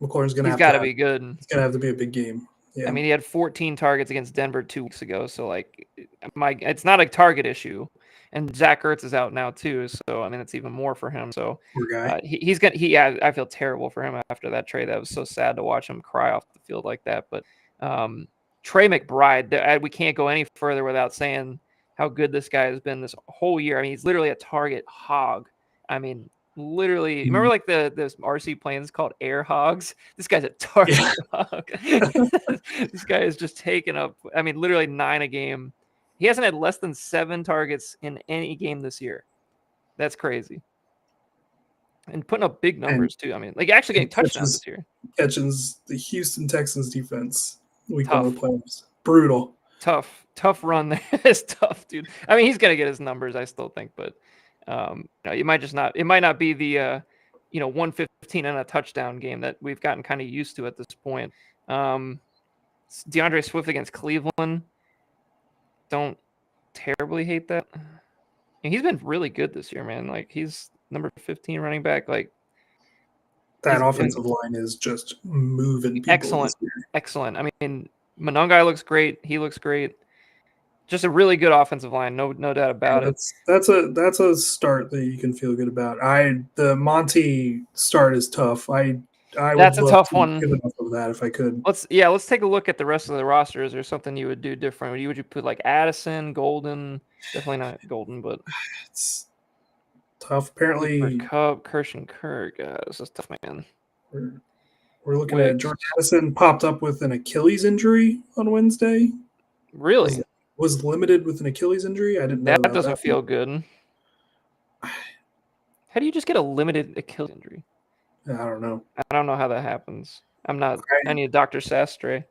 McLaurin's gonna got to be good. It's gonna have to be a big game. Yeah. I mean, he had 14 targets against Denver 2 weeks ago, so like, it's not a target issue. And Zach Ertz is out now too, so I mean, it's even more for him. So Poor guy. he's gonna. Yeah, I feel terrible for him after that trade. That was so sad to watch him cry off the field like that. But Trey McBride, we can't go any further without saying how good this guy has been this whole year. I mean, he's literally a target hog. I mean, literally, remember like this RC planes called air hogs? This guy's a target hog. This guy is just taking up, I mean, literally 9 a game. He hasn't had less than 7 targets in any game this year. That's crazy. And putting up big numbers too. I mean, like actually getting touchdowns this year. Catching the Houston Texans defense week Tough. 1 of the playoffs. Brutal. Tough run there. It's tough, dude. I mean, he's gonna get his numbers, I still think, but it might just not. It might not be the 115 and a touchdown game that we've gotten kind of used to at this point. DeAndre Swift against Cleveland. Don't terribly hate that. And he's been really good this year, man. Like he's number 15 running back. Like that offensive line is just moving people. Excellent. I mean, Monongai looks great. He looks great. Just a really good offensive line, no doubt about it. That's a start that you can feel good about. The Monty start is tough. That's a tough one. Give enough of that if I could. Let's take a look at the rest of the roster. Is there something you would do different? Would you put like Addison, Golden? Definitely not Golden, but it's tough. Apparently, Cup, Kirsch Kirk. This is tough, man. We're looking at Jordan Addison popped up with an Achilles injury on Wednesday. Really? Was limited with an Achilles injury. I didn't know that doesn't feel good. How do you just get a limited Achilles injury? I don't know. I don't know how that happens. I need Dr. Sastre.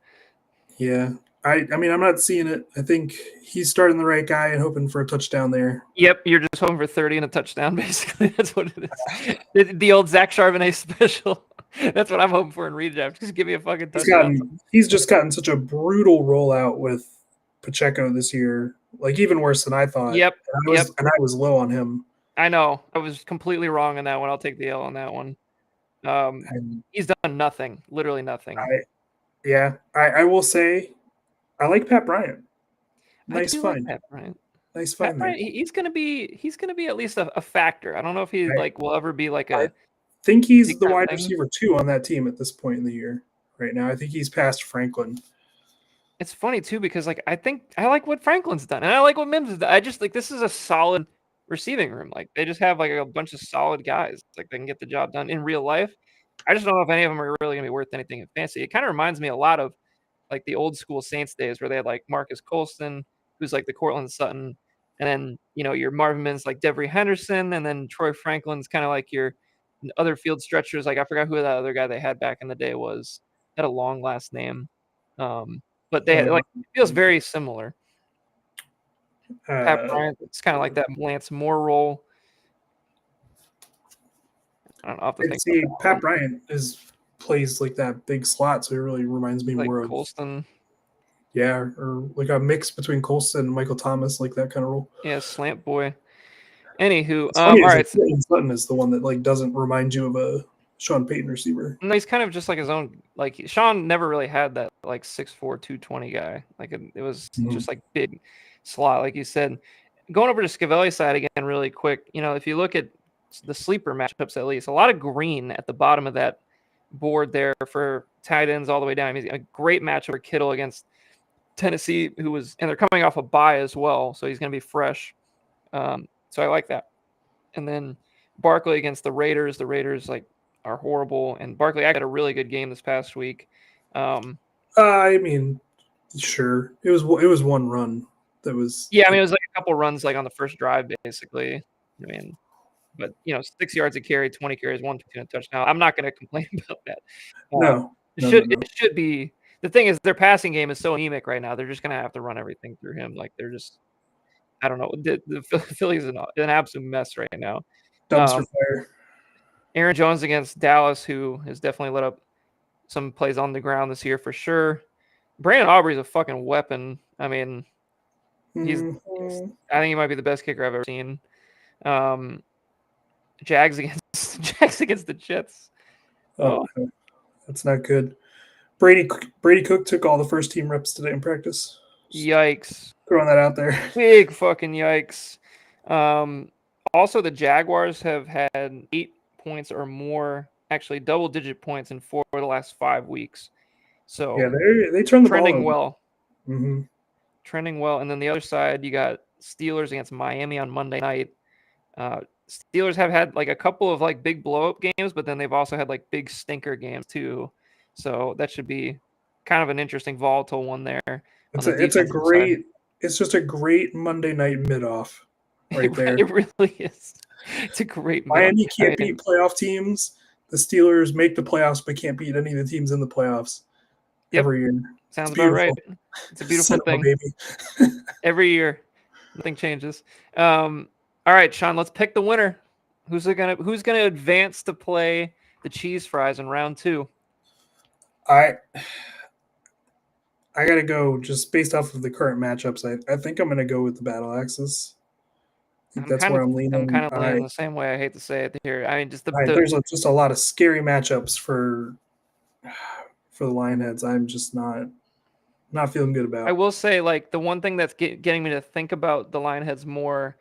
Yeah. I mean, I'm not seeing it. I think he's starting the right guy and hoping for a touchdown there. Yep, you're just hoping for 30 and a touchdown, basically. That's what it is. The old Zach Charbonnet special. That's what I'm hoping for in redraft. Just give me a fucking touchdown. He's just gotten such a brutal rollout with Pacheco this year. Like, even worse than I thought. Yep. And I was low on him. I know. I was completely wrong on that one. I'll take the L on that one. He's done nothing. Literally nothing. I will say, I like Pat Bryant. Nice find. Pat Bryant. Nice find. Bryant, he's gonna be at least a factor. I don't know if he will ever be like a. I think he's the wide receiver 2 on that team at this point in the year. Right now, I think he's past Franklin. It's funny too because like I think I like what Franklin's done and I like what Mims has done. I just like this is a solid receiving room. Like they just have like a bunch of solid guys. Like they can get the job done in real life. I just don't know if any of them are really gonna be worth anything in fantasy. It kind of reminds me a lot of like the old school Saints days where they had like Marcus Colston, who's like the Cortland Sutton, and then your Marvin Mims like Devery Henderson, and then Troy Franklin's kind of like your other field stretchers. Like I forgot who that other guy they had back in the day was. Had a long last name, but they had, like it feels very similar. Pat Bryant, it's kind of like that Lance Moore role. I don't know if I see Pat Bryant plays like that big slot, so it really reminds me like more of Colston. Yeah, or like a mix between Colston and Michael Thomas, like that kind of role. Yeah, slant boy. Anywho, all right. Sutton is the one that like doesn't remind you of a Sean Payton receiver. No, he's kind of just like his own. Like Sean never really had that like 6'4", 220 guy. Like it was just like big slot, like you said. Going over to Scavelli's side again, really quick. If you look at the sleeper matchups, at least a lot of green at the bottom of that board there for tight ends all the way down. I mean, a great matchup for Kittle against Tennessee, and they're coming off a bye as well, so he's going to be fresh. So I like that. And then Barkley against the Raiders. The Raiders are horrible, and Barkley had a really good game this past week. I mean, sure, it was one run that was. Yeah, I mean it was like a couple runs like on the first drive, basically. I mean, but 6 yards a carry, 20 carries, 1 touchdown. I'm not going to complain about that. No. It should be. The thing is, their passing game is so anemic right now. They're just going to have to run everything through him. Like they're just, I don't know. The Phillies an absolute mess right now. Dumpster fire. Aaron Jones against Dallas, who has definitely let up some plays on the ground this year for sure. Brandon Aubrey's a fucking weapon. I mean, I think he might be the best kicker I've ever seen. Jags against the Jets. Oh, that's not good. Brady Cook took all the first team reps today in practice. Just Yikes. throwing that out there. Big fucking yikes. Also, the Jaguars have had 8 points or more, actually double-digit points in 4 of the last 5 weeks. So yeah, they turned the ball trending over. well. Mm-hmm. Trending well. And then the other side, you got Steelers against Miami on Monday night. Steelers have had like a couple of like big blow-up games, but then they've also had like big stinker games too. So that should be kind of an interesting volatile one there. It's just a great Monday night mid-off right there. It really is. It's a great Miami can't beat playoff teams. The Steelers make the playoffs but can't beat any of the teams in the playoffs every year. Sounds about right. It's a beautiful thing. Baby. Every year. Nothing changes. All right, Sean, let's pick the winner. Who's gonna advance to play the Cheese Fries in round 2? I gotta go just based off of the current matchups. I think I'm gonna go with the Battle Axes. That's where I'm leaning. I'm kind of leaning the same way. I hate to say it here. I mean, just there's just a lot of scary matchups for the Lionheads. I'm just not feeling good about. I will say, like, the one thing that's getting me to think about the Lionheads more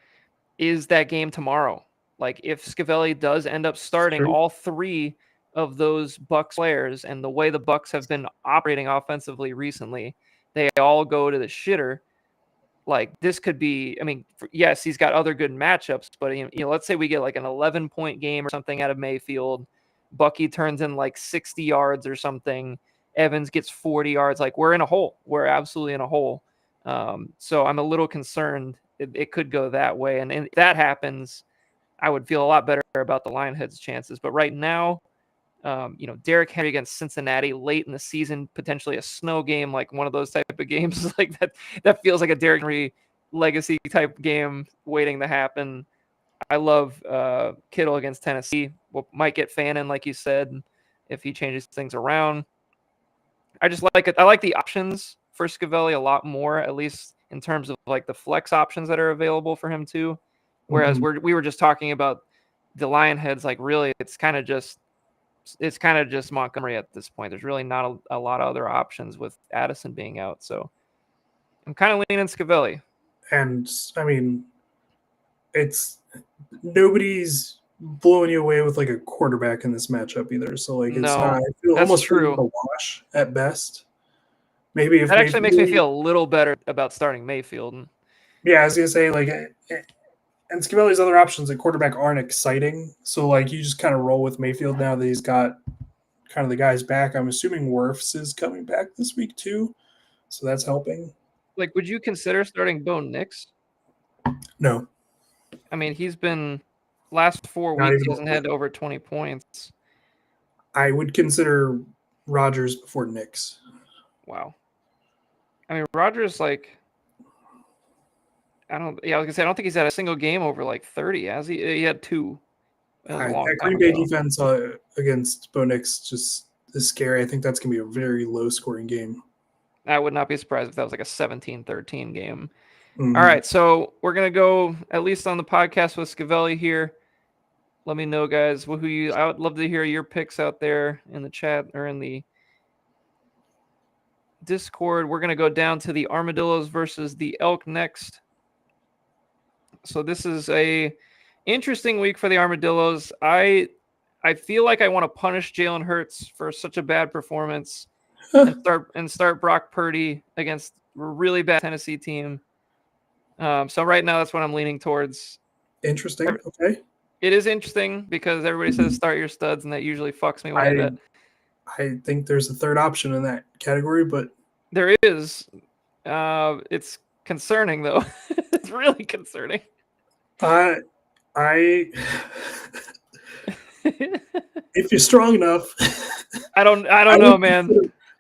is that game tomorrow. Like, if Scavelli does end up starting all 3 of those Bucs players, and the way the Bucs have been operating offensively recently, they all go to the shitter. Like, this could be, I mean, yes, he's got other good matchups, but let's say we get like an 11-point game or something out of Mayfield. Bucky turns in like 60 yards or something. Evans gets 40 yards. Like, we're in a hole. We're absolutely in a hole. So I'm a little concerned it could go that way. And if that happens, I would feel a lot better about the Lionheads' chances. But right now, Derrick Henry against Cincinnati late in the season, potentially a snow game, like one of those type of games like that feels like a Derrick Henry legacy type game waiting to happen. I love Kittle against Tennessee. Might get Fannin, like you said, if he changes things around. I just like it. I like the options for Scavelli a lot more, at least in terms of like the flex options that are available for him too. Whereas we were just talking about the Lionheads, like really it's kind of just Montgomery at this point. There's really not a lot of other options with Addison being out. So I'm kind of leaning Scavelli. And I mean, it's nobody's blowing you away with like a quarterback in this matchup either. So like it's not. I feel almost true. A wash at best. Maybe if that actually makes me feel a little better about starting Mayfield. Yeah, I was gonna say like. And Scavelli's other options at quarterback aren't exciting. So, like, you just kind of roll with Mayfield now that he's got kind of the guys back. I'm assuming Wirfs is coming back this week, too. So that's helping. Like, would you consider starting Bo Nix? No. I mean, he's been last 4 weeks, he hasn't had over 20 points. I would consider Rodgers before Nix. Wow. I mean, Rodgers, like... I was gonna say I don't think he's had a single game over like 30, has he? He had 2. That Green Bay defense against Bo Nix just is scary. I think that's gonna be a very low scoring game. I would not be surprised if that was like a 17-13 game. Mm-hmm. All right, so we're gonna go at least on the podcast with Scavelli here. Let me know, guys, I would love to hear your picks out there in the chat or in the Discord. We're gonna go down to the Armadillos versus the Elk next. So this is a interesting week for the Armadillos. I feel like I want to punish Jalen Hurts for such a bad performance and start Brock Purdy against a really bad Tennessee team. So right now that's what I'm leaning towards. Interesting. Okay. It is interesting because everybody says start your studs, and that usually fucks me when I bet. I think there's a third option in that category, but there is. It's concerning though. It's really concerning. If you're strong enough, I don't know, man.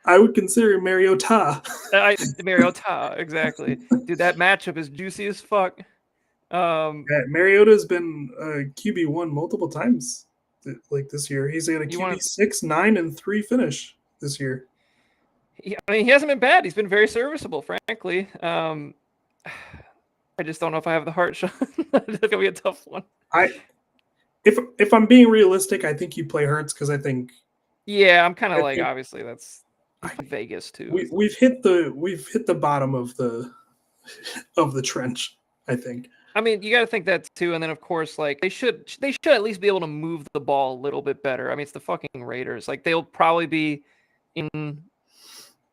I would consider Mariota. Mariota, exactly. Dude, that matchup is juicy as fuck. Mariota's been QB1 multiple times, like this year. He's got a QB 6, 9, and 3 finish this year. I mean, he hasn't been bad. He's been very serviceable, frankly. I just don't know if I have the heart, Sean. It's gonna be a tough one. If I'm being realistic, I think you play Hurts because I think. Yeah, I'm kind of like obviously that's Vegas too. We've hit the bottom of the trench, I think. I mean, you got to think that too, and then of course, like they should at least be able to move the ball a little bit better. I mean, it's the fucking Raiders. Like they'll probably be in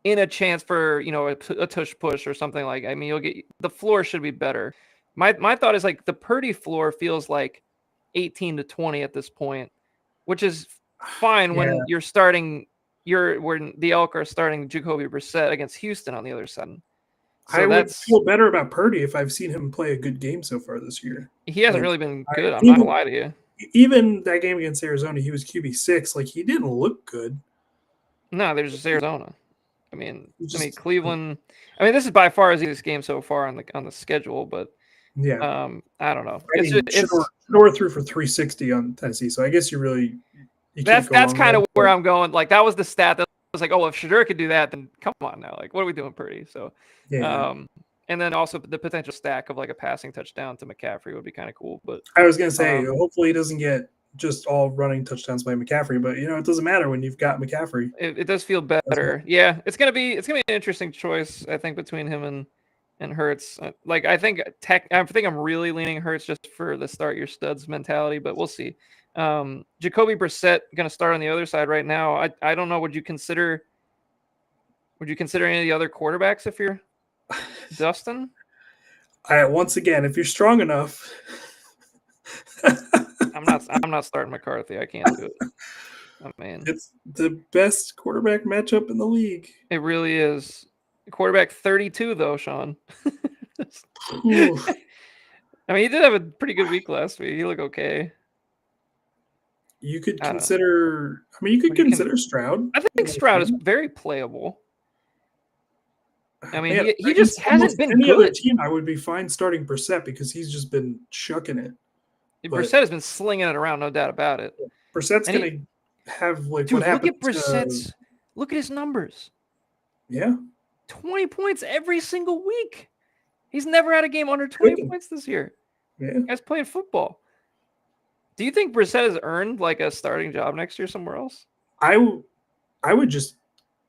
a chance for a tush push or something like. I mean, you'll get the floor should be better. My thought is like the Purdy floor feels like 18 to 20 at this point, which is fine when you're starting. When the Elk are starting Jacoby Brissett against Houston on the other side. So I would feel better about Purdy if I've seen him play a good game so far this year. He hasn't really been good. I'm not gonna lie to you. Even that game against Arizona, he was QB6. Like he didn't look good. No, there's just Arizona. I mean, Cleveland. I mean, this is by far his easiest game so far on the schedule, but yeah, I don't know. Shador threw for 360 on Tennessee, so I guess that's kind of where I'm going. Like that was the stat that was like, oh, if Shador could do that, then come on now. Like, what are we doing, Purdy? So, and then also the potential stack of like a passing touchdown to McCaffrey would be kind of cool. But I was gonna say, hopefully he doesn't get just all running touchdowns by McCaffrey, but it doesn't matter when you've got McCaffrey. It does feel better. Yeah, it's gonna be an interesting choice, I think, between him and Hurts. Like I think I'm really leaning Hurts just for the start your studs mentality, but we'll see. Jacoby Brissett going to start on the other side right now. I don't know. Would you consider any of the other quarterbacks if you're Dustin? Once again, if you're strong enough. I'm not starting McCarthy. I can't do it. Oh, man. It's the best quarterback matchup in the league. It really is. Quarterback 32 though, Sean. I mean, he did have a pretty good week last week. He looked okay. You could consider. Stroud. I think Stroud is very playable. I mean, he just hasn't been any good. Other team, I would be fine starting Brissett because he's just been chucking it. Brissett has been slinging it around, no doubt about it. Brissett's going to have like dude, what happened. Look at Brissett's. Look at his numbers. Yeah, 20 points every single week. He's never had a game under 20 points this year. Yeah, the guy's playing football. Do you think Brissett has earned like a starting job next year somewhere else? I would just.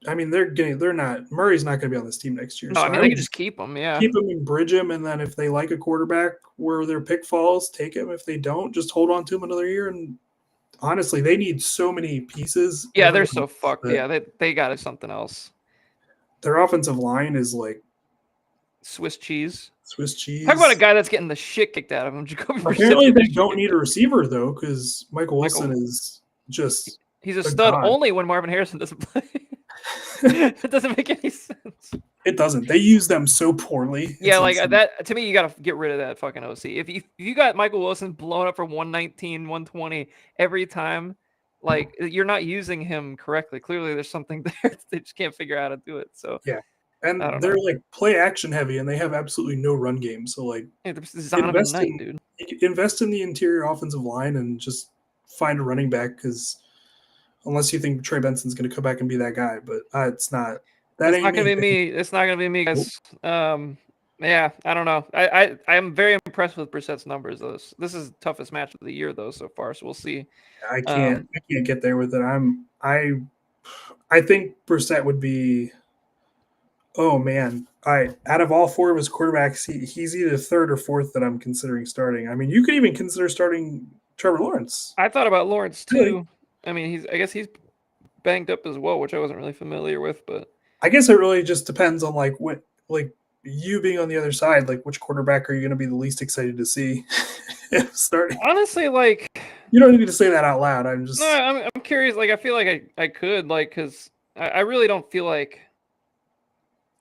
I mean, they're not. Murray's not going to be on this team next year. No, so I mean they can just keep him. Yeah, keep him and bridge him, and then if they like a quarterback where their pick falls, take him. If they don't, just hold on to him another year. And honestly, they need so many pieces. Yeah, they're so fucked. Yeah, they got something else. Their offensive line is like Swiss cheese. Talk about a guy that's getting the shit kicked out of him. Apparently, they don't need a receiver though, because Michael Wilson is just—he's a stud only when Marvin Harrison doesn't play. It doesn't make any sense. It doesn't. They use them so poorly. Yeah, like that. To me, you got to get rid of that fucking OC. If you got Michael Wilson blown up for 119, 120 every time, like you're not using him correctly. Clearly, there's something there. They just can't figure out how to do it. So yeah. And they're like play action heavy, and they have absolutely no run game. So like, invest in the interior offensive line and just find a running back. Because unless you think Trey Benson's going to come back and be that guy, but it's not. That ain't not going to be me. It's not going to be me, guys. Yeah, I don't know. I'm very impressed with Brissett's numbers. Though this is the toughest match of the year, though, so far. So we'll see. I can't get there with it. I think Brissett would be. Oh man! Out of all four of his quarterbacks, he's either third or fourth that I'm considering starting. I mean, you could even consider starting Trevor Lawrence. I thought about Lawrence too. I mean, I guess he's banged up as well, which I wasn't really familiar with. But I guess it really just depends on like you being on the other side. Like, which quarterback are you going to be the least excited to see starting? Honestly, like you don't need to say that out loud. I'm curious. Like, I feel like I could because I really don't feel like.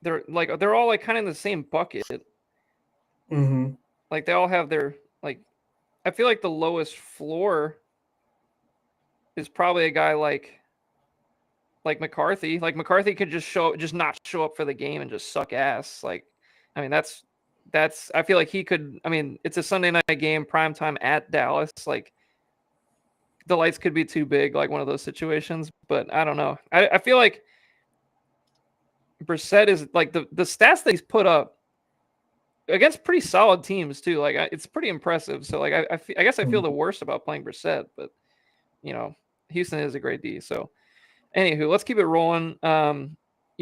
They're all like kind of in the same bucket. Mm-hmm. Like they all have their like. I feel like the lowest floor is probably a guy like McCarthy. Like McCarthy could just not show up for the game and just suck ass. Like, I mean that's. I feel like he could. I mean, it's a Sunday night game, primetime at Dallas. Like, the lights could be too big, like one of those situations. But I don't know. I feel like. Brissett is like the stats that he's put up against pretty solid teams too. Like it's pretty impressive. So like I guess I feel the worst about playing Brissett, but Houston is a great D. So anywho, let's keep it rolling.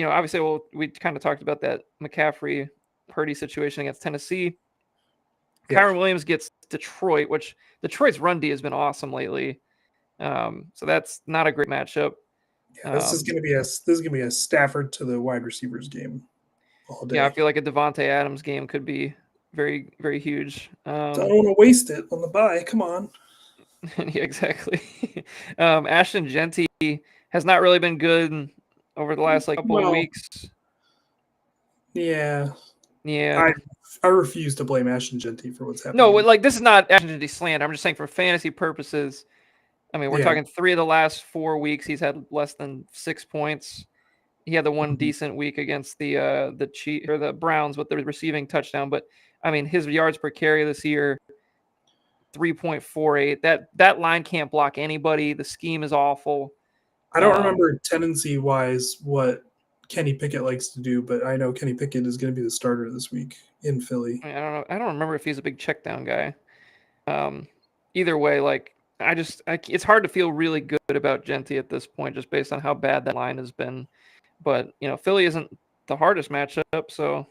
obviously, we kind of talked about that McCaffrey Purdy situation against Tennessee. Yeah. Kyren Williams gets Detroit, which Detroit's run D has been awesome lately. So that's not a great matchup. Yeah, this is gonna be a Stafford to the wide receivers game all day. Yeah, I feel like a Devontae Adams game could be very, very huge. Don't want to waste it on the bye. Come on. Yeah, exactly. Ashton Genty has not really been good over the last couple of weeks. Yeah. Yeah. I refuse to blame Ashton Genty for what's happening. No, this is not Ashton Genty slander. I'm just saying for fantasy purposes. I mean, we're talking 3 of the last 4 weeks. He's had less than 6 points. He had the one decent week against the Browns with the receiving touchdown. But I mean, his yards per carry this year, 3.48. That line can't block anybody. The scheme is awful. I don't remember tendency-wise what Kenny Pickett likes to do, but I know Kenny Pickett is going to be the starter this week in Philly. I don't know. I don't remember if he's a big check down guy. Either way, it's hard to feel really good about Genty at this point, just based on how bad that line has been. But Philly isn't the hardest matchup, so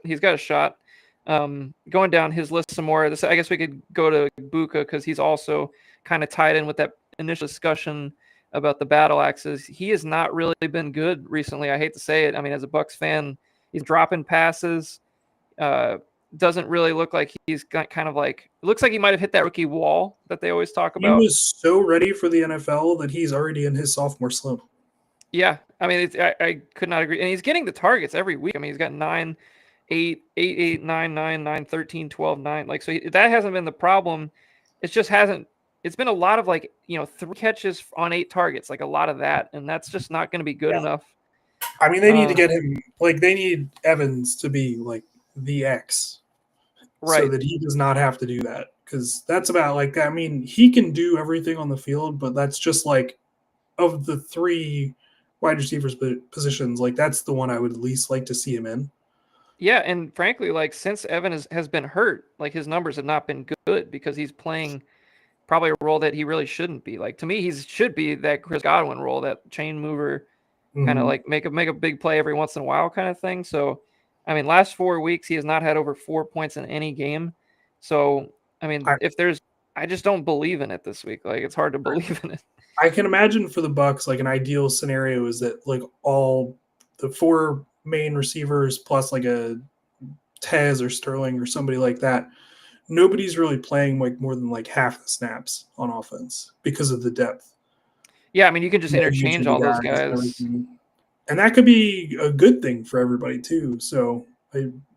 he's got a shot. Going down his list some more. I guess we could go to Buka because he's also kind of tied in with that initial discussion about the battle axes. He has not really been good recently. I hate to say it. I mean, as a Bucs fan, he's dropping passes. Doesn't really look like he's got it looks like he might have hit that rookie wall that they always talk about. He was so ready for the NFL that he's already in his sophomore slump. Yeah, I mean, I could not agree. And he's getting the targets every week. I mean, he's got 9, 8, 8, 8, 9, 9, 9, 13, 12, 9. So that hasn't been the problem. It just hasn't. It's been a lot of 3 catches on 8 targets, a lot of that, and that's just not going to be good enough. I mean, they need to get him they need Evans to be the X, right? So that he does not have to do that, because that's about I mean, he can do everything on the field, but that's just of the 3 wide receivers positions, that's the one I would least like to see him in. Yeah, and frankly, since Evan has been hurt, his numbers have not been good because he's playing probably a role that he really shouldn't be. To me, he should be that Chris Godwin role, that chain mover, kind of make a big play every once in a while kind of thing. So, I mean, last 4 weeks he has not had over 4 points in any game. So, I mean, I just don't believe in it this week. It's hard to believe in it. I can imagine for the Bucs, an ideal scenario is that all the 4 main receivers plus a Tez or Sterling or somebody like that, nobody's really playing more than half the snaps on offense because of the depth. Yeah, I mean, you can just interchange all those guys. And that could be a good thing for everybody too. So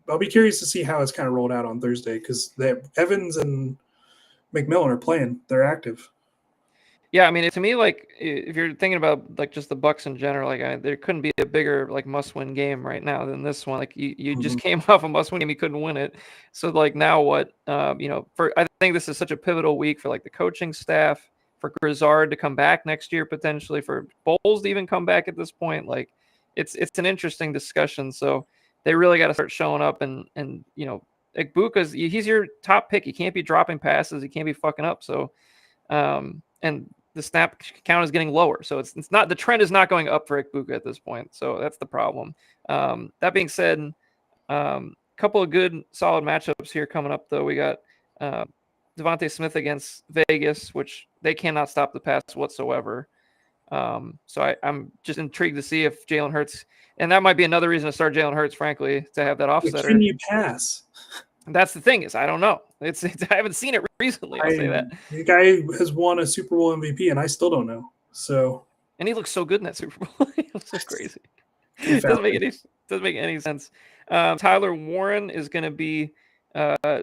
I'll be curious to see how it's kind of rolled out on Thursday, because Evans and McMillan are playing. They're active. Yeah, I mean, to me, if you're thinking about just the Bucs in general, there couldn't be a bigger like must-win game right now than this one. You just came off a must-win game, you couldn't win it. So now what? I think this is such a pivotal week for the coaching staff, for Grizzard to come back next year potentially, for Bowles to even come back at this point. It's an interesting discussion. So they really got to start showing up and Buka's, he's your top pick. He can't be dropping passes. He can't be fucking up. So and the snap count is getting lower. So it's not, the trend is not going up for Buka at this point. So that's the problem. That being said, couple of good solid matchups here coming up though. We got Devontae Smith against Vegas, which they cannot stop the pass whatsoever. So I'm just intrigued to see if Jalen Hurts, and that might be another reason to start Jalen Hurts, frankly, to have that offsetter. Can you pass? That's the thing, is I don't know. I haven't seen it recently. I'll say that. The guy has won a Super Bowl MVP, and I still don't know. So, and he looks so good in that Super Bowl. It's just crazy. It doesn't make any sense. Tyler Warren is going to be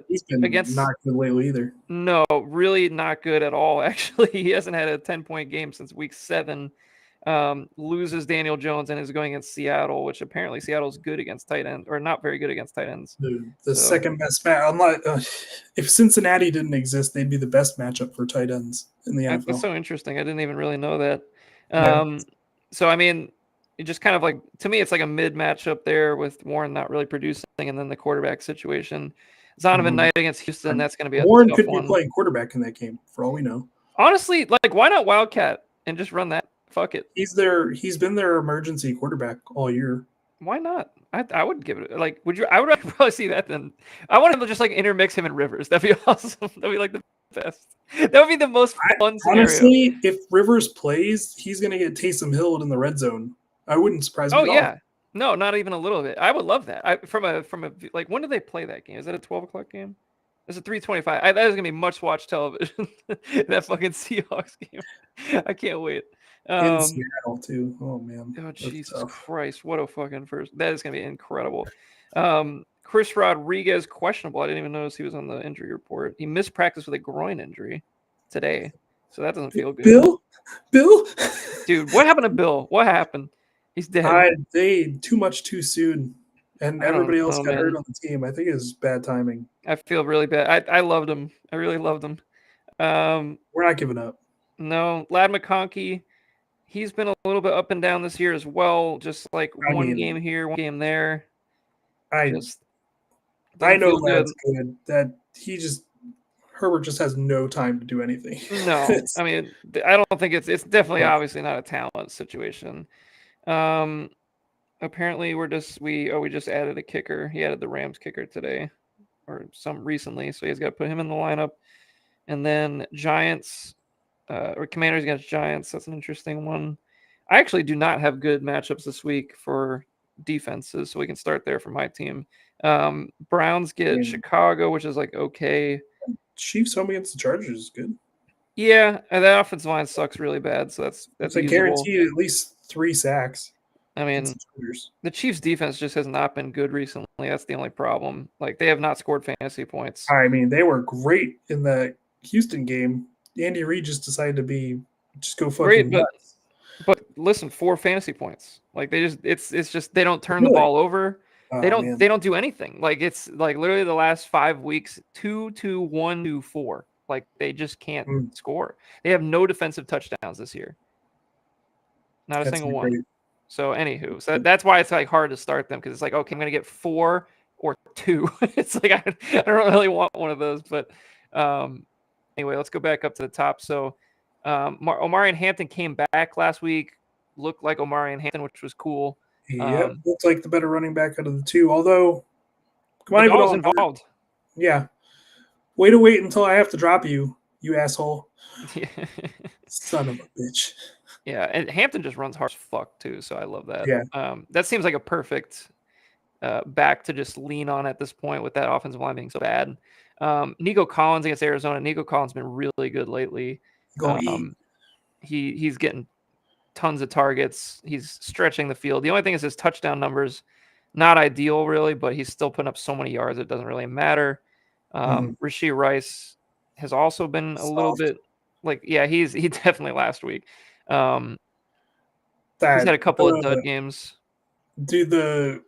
he's been not good lately either. No, really not good at all. Actually, he hasn't had a 10-point game since week 7. Loses Daniel Jones and is going against Seattle, which apparently Seattle's good against tight ends, or not very good against tight ends. The second best match. If Cincinnati didn't exist, they'd be the best matchup for tight ends in the NFL. That's so interesting. I didn't even really know that. So I mean, it just kind of to me, it's a mid matchup there with Warren not really producing, and then the quarterback situation. Zonovan Knight against Houston, that's going to be a Warren tough could one. be playing quarterback in that game, for all we know. Honestly, why not Wildcat and just run that? Fuck it. He's been their emergency quarterback all year. Why not? I would give it like. Would you? I would rather probably see that than I want to just like intermix him and Rivers. That'd be awesome. That'd be like the best. That would be the most fun scenario. Honestly, if Rivers plays, he's gonna get Taysom Hill in the red zone. I wouldn't surprise me Oh at all. yeah, no, not even a little bit. I would love that. From a like when do they play that game? Is that a 12 o'clock game? It's a 3:25. That is gonna be much watched television. That fucking Seahawks game. I can't wait. In Seattle too. Oh man. Oh That's Jesus tough. Christ! What a fucking first. That is gonna be incredible. Chris Rodriguez questionable. I didn't even notice he was on the injury report. He missed practice with a groin injury today, so that doesn't feel good. Bill, dude, what happened to Bill? What happened? He's dead. They too much too soon, and everybody else got hurt on the team. I think it was bad timing. I feel really bad. I loved him. I really loved him. We're not giving up. No, Lad McConkey. He's been a little bit up and down this year as well. Just like one game here, one game there. I know Lad's good. That Herbert just has no time to do anything. No, I mean, I don't think it's definitely obviously not a talent situation. Apparently we just added a kicker. He added the Rams kicker today or recently, so he's got to put him in the lineup. And then Giants or Commanders against Giants. That's an interesting one. I actually do not have good matchups this week for defenses, so we can start there for my team. Browns get Chicago, which is like okay. Chiefs home against the Chargers is good. Yeah, and that offensive line sucks really bad, so that's like guaranteed at least 3 sacks. I mean, the Chiefs defense just has not been good recently. That's the only problem. Like they have not scored fantasy points. I mean, they were great in the Houston game. Andy Reid just decided to just go fucking nuts. But listen, 4 fantasy points. Like it's just they don't turn the ball over. They don't do anything. Like it's like literally the last 5 weeks 2-1-4. Like they just can't score. They have no defensive touchdowns this year. Not a single one. So anywho, so that's why it's like hard to start them because it's like, okay, I'm gonna get 4 or 2. It's like I don't really want one of those, but anyway, let's go back up to the top. So Omarion Hampton came back last week, looked like Omarion Hampton, which was cool. Yep, looked like the better running back out of the two. Although, was involved. Yeah, way to wait until I have to drop you, you asshole. Son of a bitch. Yeah, and Hampton just runs hard as fuck too, so I love that. Yeah. That seems like a perfect back to just lean on at this point with that offensive line being so bad. Nico Collins against Arizona. Nico Collins has been really good lately. He's getting tons of targets. He's stretching the field. The only thing is his touchdown numbers, not ideal really, but he's still putting up so many yards it doesn't really matter. Rashee Rice has also been a little bit like, yeah, he definitely last week. He's had a couple of dud games. Dude,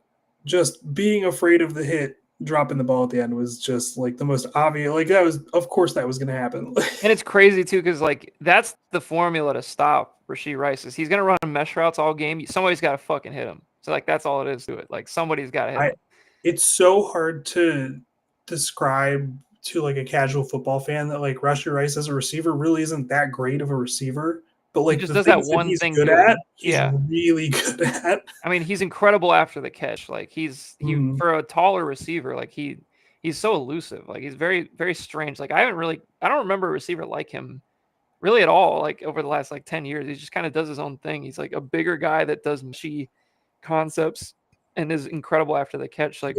just being afraid of the hit, dropping the ball at the end was just like the most obvious. Like of course that was going to happen. And it's crazy too because like that's the formula to stop Rashee Rice is he's going to run mesh routes all game. Somebody's got to fucking hit him. So like that's all it is to it. Like somebody's got to hit him. It's so hard to describe to like a casual football fan that like Rashee Rice as a receiver really isn't that great of a receiver. But like he just does that one thing good at, he's really good at. I mean, he's incredible after the catch. Like he for a taller receiver, like he's so elusive. Like he's very, very strange. Like I don't remember a receiver like him really at all. Like over the last like 10 years, he just kind of does his own thing. He's like a bigger guy that does meshy concepts and is incredible after the catch. Like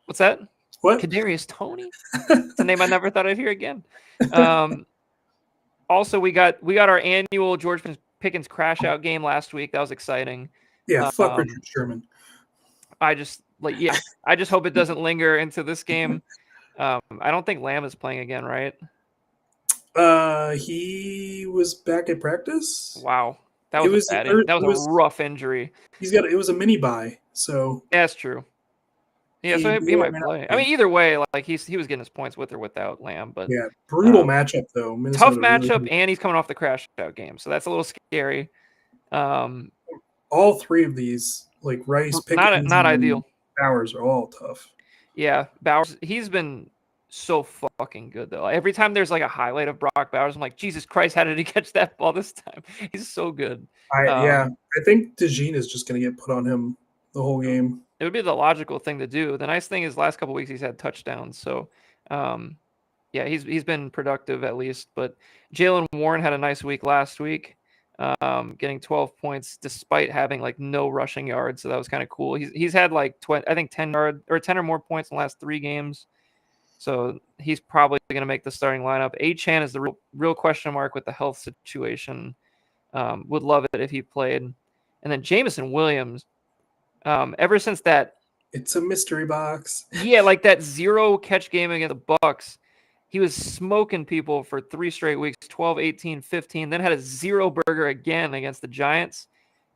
what's that? What? Kadarius Toney? It's a name I never thought I'd hear again. Also, we got our annual George Pickens crash out game last week. That was exciting. Yeah, fuck Richard Sherman. I just hope it doesn't linger into this game. I don't think Lamb is playing again, right? He was back at practice. Wow, that was a rough injury. It was a mini bye, so yeah, that's true. Yeah, so he might play. I mean, either way, like he was getting his points with or without Lamb, but yeah, brutal matchup though. Minnesota tough matchup, really, and he's coming off the crash out game, so that's a little scary. All 3 of these, like Rice, Pickens, not ideal. Bowers are all tough. Yeah, Bowers, he's been so fucking good though. Every time there's like a highlight of Brock Bowers, I'm like, Jesus Christ, how did he catch that ball this time? He's so good. I think DeJean is just going to get put on him the whole game. It would be the logical thing to do. The nice thing is, last couple of weeks he's had touchdowns, so yeah, he's been productive at least. But Jaylen Warren had a nice week last week, getting 12 points despite having like no rushing yards, so that was kind of cool. He's had like 10 or more points in the last 3 games, so he's probably going to make the starting lineup. Achane is the real question mark with the health situation. Would love it if he played, and then Jameson Williams. Ever since that, it's a mystery box. Yeah, like that 0 catch game against the Bucks, he was smoking people for 3 straight weeks, 12, 18, 15, then had a 0 burger again against the Giants.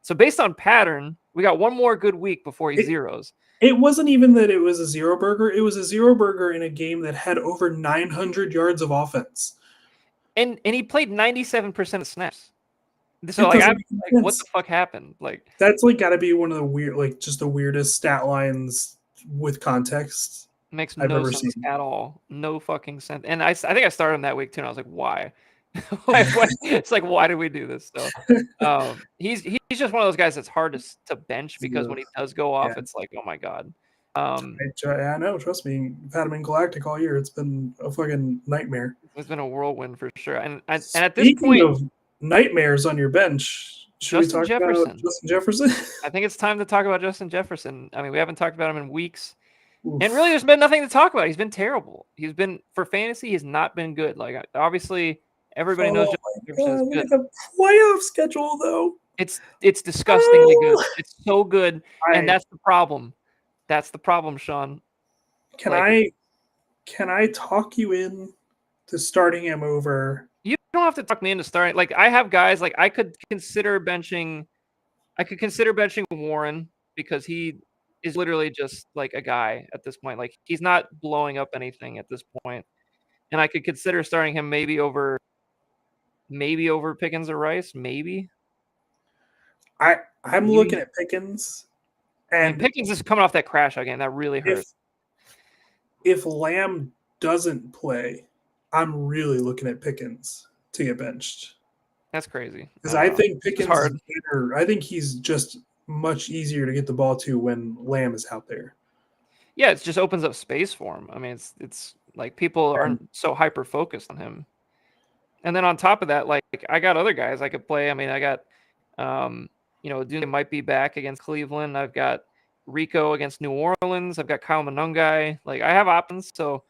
So based on pattern, we got one more good week before he zeros. It wasn't even that it was a 0 burger. It was a 0 burger in a game that had over 900 yards of offense. And he played 97% of snaps. So like, what the fuck happened? Like, that's like got to be one of the weird, like just the weirdest stat lines with context. Makes no sense at all. No fucking sense. And I think I started him that week too, and I was like, why? It's like, why did we do this? So he's just one of those guys that's hard to bench, because when he does go off, it's like, oh my god. I know. Trust me, I've had him in Galactic all year. It's been a fucking nightmare. It's been a whirlwind for sure. And at this point, of nightmares on your bench, should we talk about Justin Jefferson? I think it's time to talk about Justin Jefferson. I mean, we haven't talked about him in weeks. Oof. And really, there's been nothing to talk about. He's been terrible. He's been, for fantasy, he's not been good. Like, obviously, everybody knows Justin Jefferson is good. The playoff schedule, though. It's disgustingly good. It's so good, and that's the problem. That's the problem, Sean. Can I talk you in to starting him over? You don't have to talk me into starting. Like, I have guys, like, I could consider benching Warren, because he is literally just like a guy at this point. Like, he's not blowing up anything at this point. And I could consider starting him maybe over Pickens or Rice, maybe. I'm looking at Pickens, and Pickens is coming off that crash again. That really hurts. If Lamb doesn't play, I'm really looking at Pickens to get benched. That's crazy. Because I think Pickens is better. I think he's just much easier to get the ball to when Lamb is out there. Yeah, it just opens up space for him. I mean, it's like people aren't so hyper focused on him. And then on top of that, like, I got other guys I could play. I mean, I got Dune might be back against Cleveland. I've got Rico against New Orleans. I've got Kyle Monungai. Like, I have options. So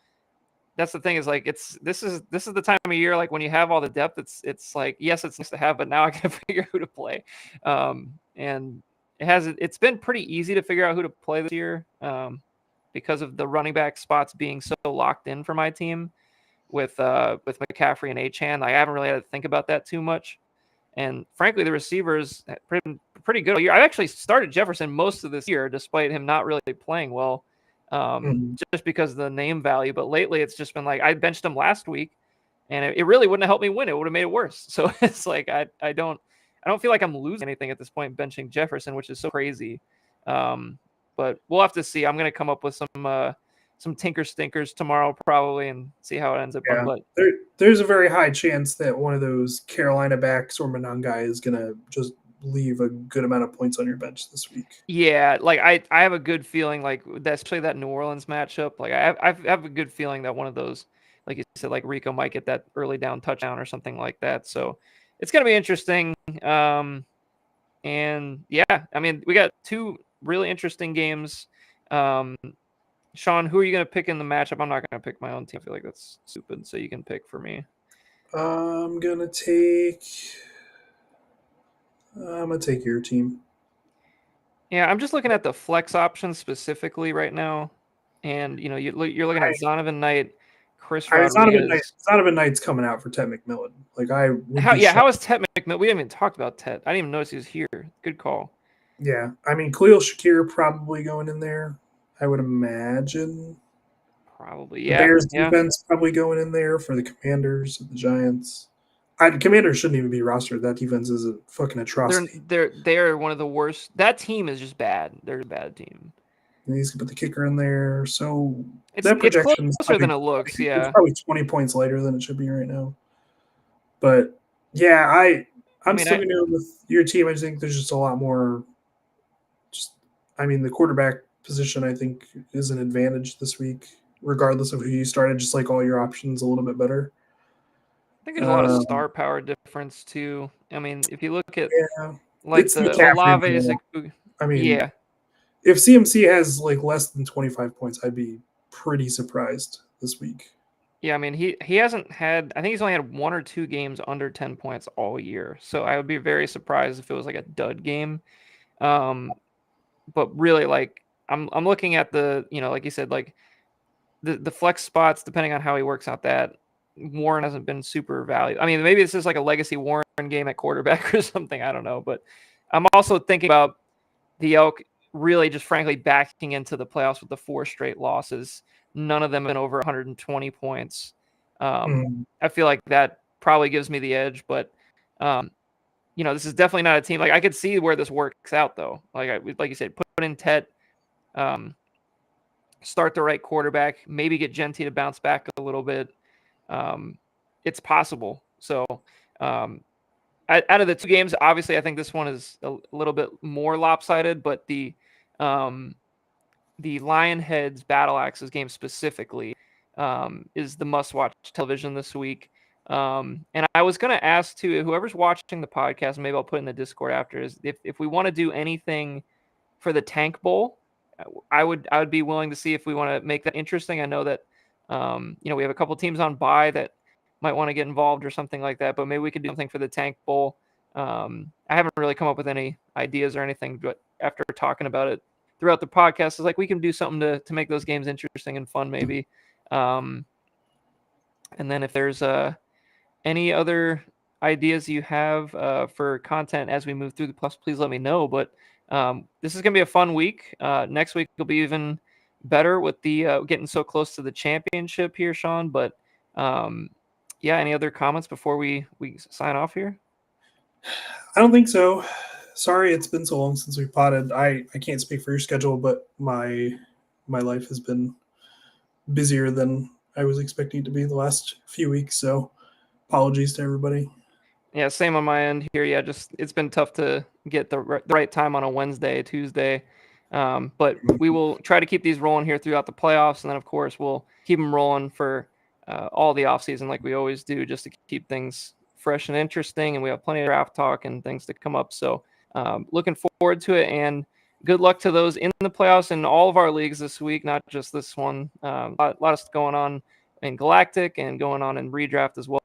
that's the thing, is like, this is the time of year, like, when you have all the depth, it's like, yes, it's nice to have, but now I gotta figure out who to play. And it's been pretty easy to figure out who to play this year, because of the running back spots being so locked in for my team with McCaffrey and Achane. Like, I haven't really had to think about that too much. And frankly, the receivers pretty good. I actually started Jefferson most of this year, despite him not really playing well, just because of the name value. But lately, it's just been like, I benched him last week, and it really wouldn't have helped me win. It would have made it worse. So it's like, I don't feel like I'm losing anything at this point benching Jefferson, which is so crazy. But we'll have to see. I'm going to come up with some tinker stinkers tomorrow probably, and see how it ends up. Yeah. But there's a very high chance that one of those Carolina backs or Monungai is going to just leave a good amount of points on your bench this week. Yeah, like I have a good feeling, like, especially that New Orleans matchup. Like, I have a good feeling that one of those, like you said, like Rico might get that early down touchdown or something like that. So it's going to be interesting. And yeah, I mean, we got 2 really interesting games. Sean, who are you going to pick in the matchup? I'm not going to pick my own team. I feel like that's stupid. So you can pick for me. I'm going to take your team. Yeah, I'm just looking at the flex options specifically right now. And, you're looking at Zonovan Knight, Chris Rodriguez. Zonovan Knight's coming out for Ted McMillan. Like, how is Ted McMillan? We didn't even talk about Ted. I didn't even notice he was here. Good call. Yeah, I mean, Khalil Shakir probably going in there, I would imagine. Probably, yeah. The Bears defense probably going in there for the Commanders of the Giants. Commanders shouldn't even be rostered. That defense is a fucking atrocity. They're one of the worst. That team is just bad. They're a bad team. And he's gonna put the kicker in there, so that projection is closer than it looks. Yeah, it's probably 20 points later than it should be right now. But yeah, I'm still going with your team. I think there's just a lot more. I mean, the quarterback position, I think, is an advantage this week, regardless of who you started, just like all your options a little bit better. I think there's a lot of star power difference too. I mean, if you look at Yeah, like it's the McCaffrey. Olaves, I mean, yeah, if CMC has like less than 25 points, I'd be pretty surprised this week. yeah. I mean, he hasn't had. I think he's only had 1 or 2 games under 10 points all year. So I would be very surprised if it was like a dud game. But really, like I'm looking at the like you said, like the flex spots, depending on how he works out that. Warren hasn't been super valuable. I mean, maybe this is like a legacy Warren game at quarterback or something. I don't know. But I'm also thinking about the Elk really just frankly backing into the playoffs with the 4 straight losses. None of them been over 120 points. I feel like that probably gives me the edge. But, this is definitely not a team. Like I could see where this works out, though. Like you said, put in Tet. Start the right quarterback, maybe get Genty to bounce back a little bit. It's possible. So out of the 2 games, obviously, I think this one is a little bit more lopsided, but the Lionheads Battle Axes game specifically is the must-watch television this week. And I was going to ask too, whoever's watching the podcast, maybe I'll put in the Discord after, is if we want to do anything for the Tank Bowl, I would be willing to see if we want to make that interesting. I know that we have a couple teams on bye that might want to get involved or something like that, but maybe we could do something for the Tank Bowl. I haven't really come up with any ideas or anything, but after talking about it throughout the podcast, it's like we can do something to make those games interesting and fun, maybe. And then if there's any other ideas you have for content as we move through the plus, please let me know. But this is going to be a fun week. Next week will be even better with the getting so close to the championship here, Sean. But any other comments before we sign off here? I don't think so. Sorry, it's been so long since we potted. I can't speak for your schedule, but my life has been busier than I was expecting it to be the last few weeks. So apologies to everybody. Yeah, same on my end here. Yeah, just it's been tough to get the right time on a Wednesday, Tuesday. But we will try to keep these rolling here throughout the playoffs. And then, of course, we'll keep them rolling for all the offseason like we always do, just to keep things fresh and interesting. And we have plenty of draft talk and things to come up. So looking forward to it. And good luck to those in the playoffs in all of our leagues this week, not just this one. A lot of stuff going on in Galactic and going on in Redraft as well.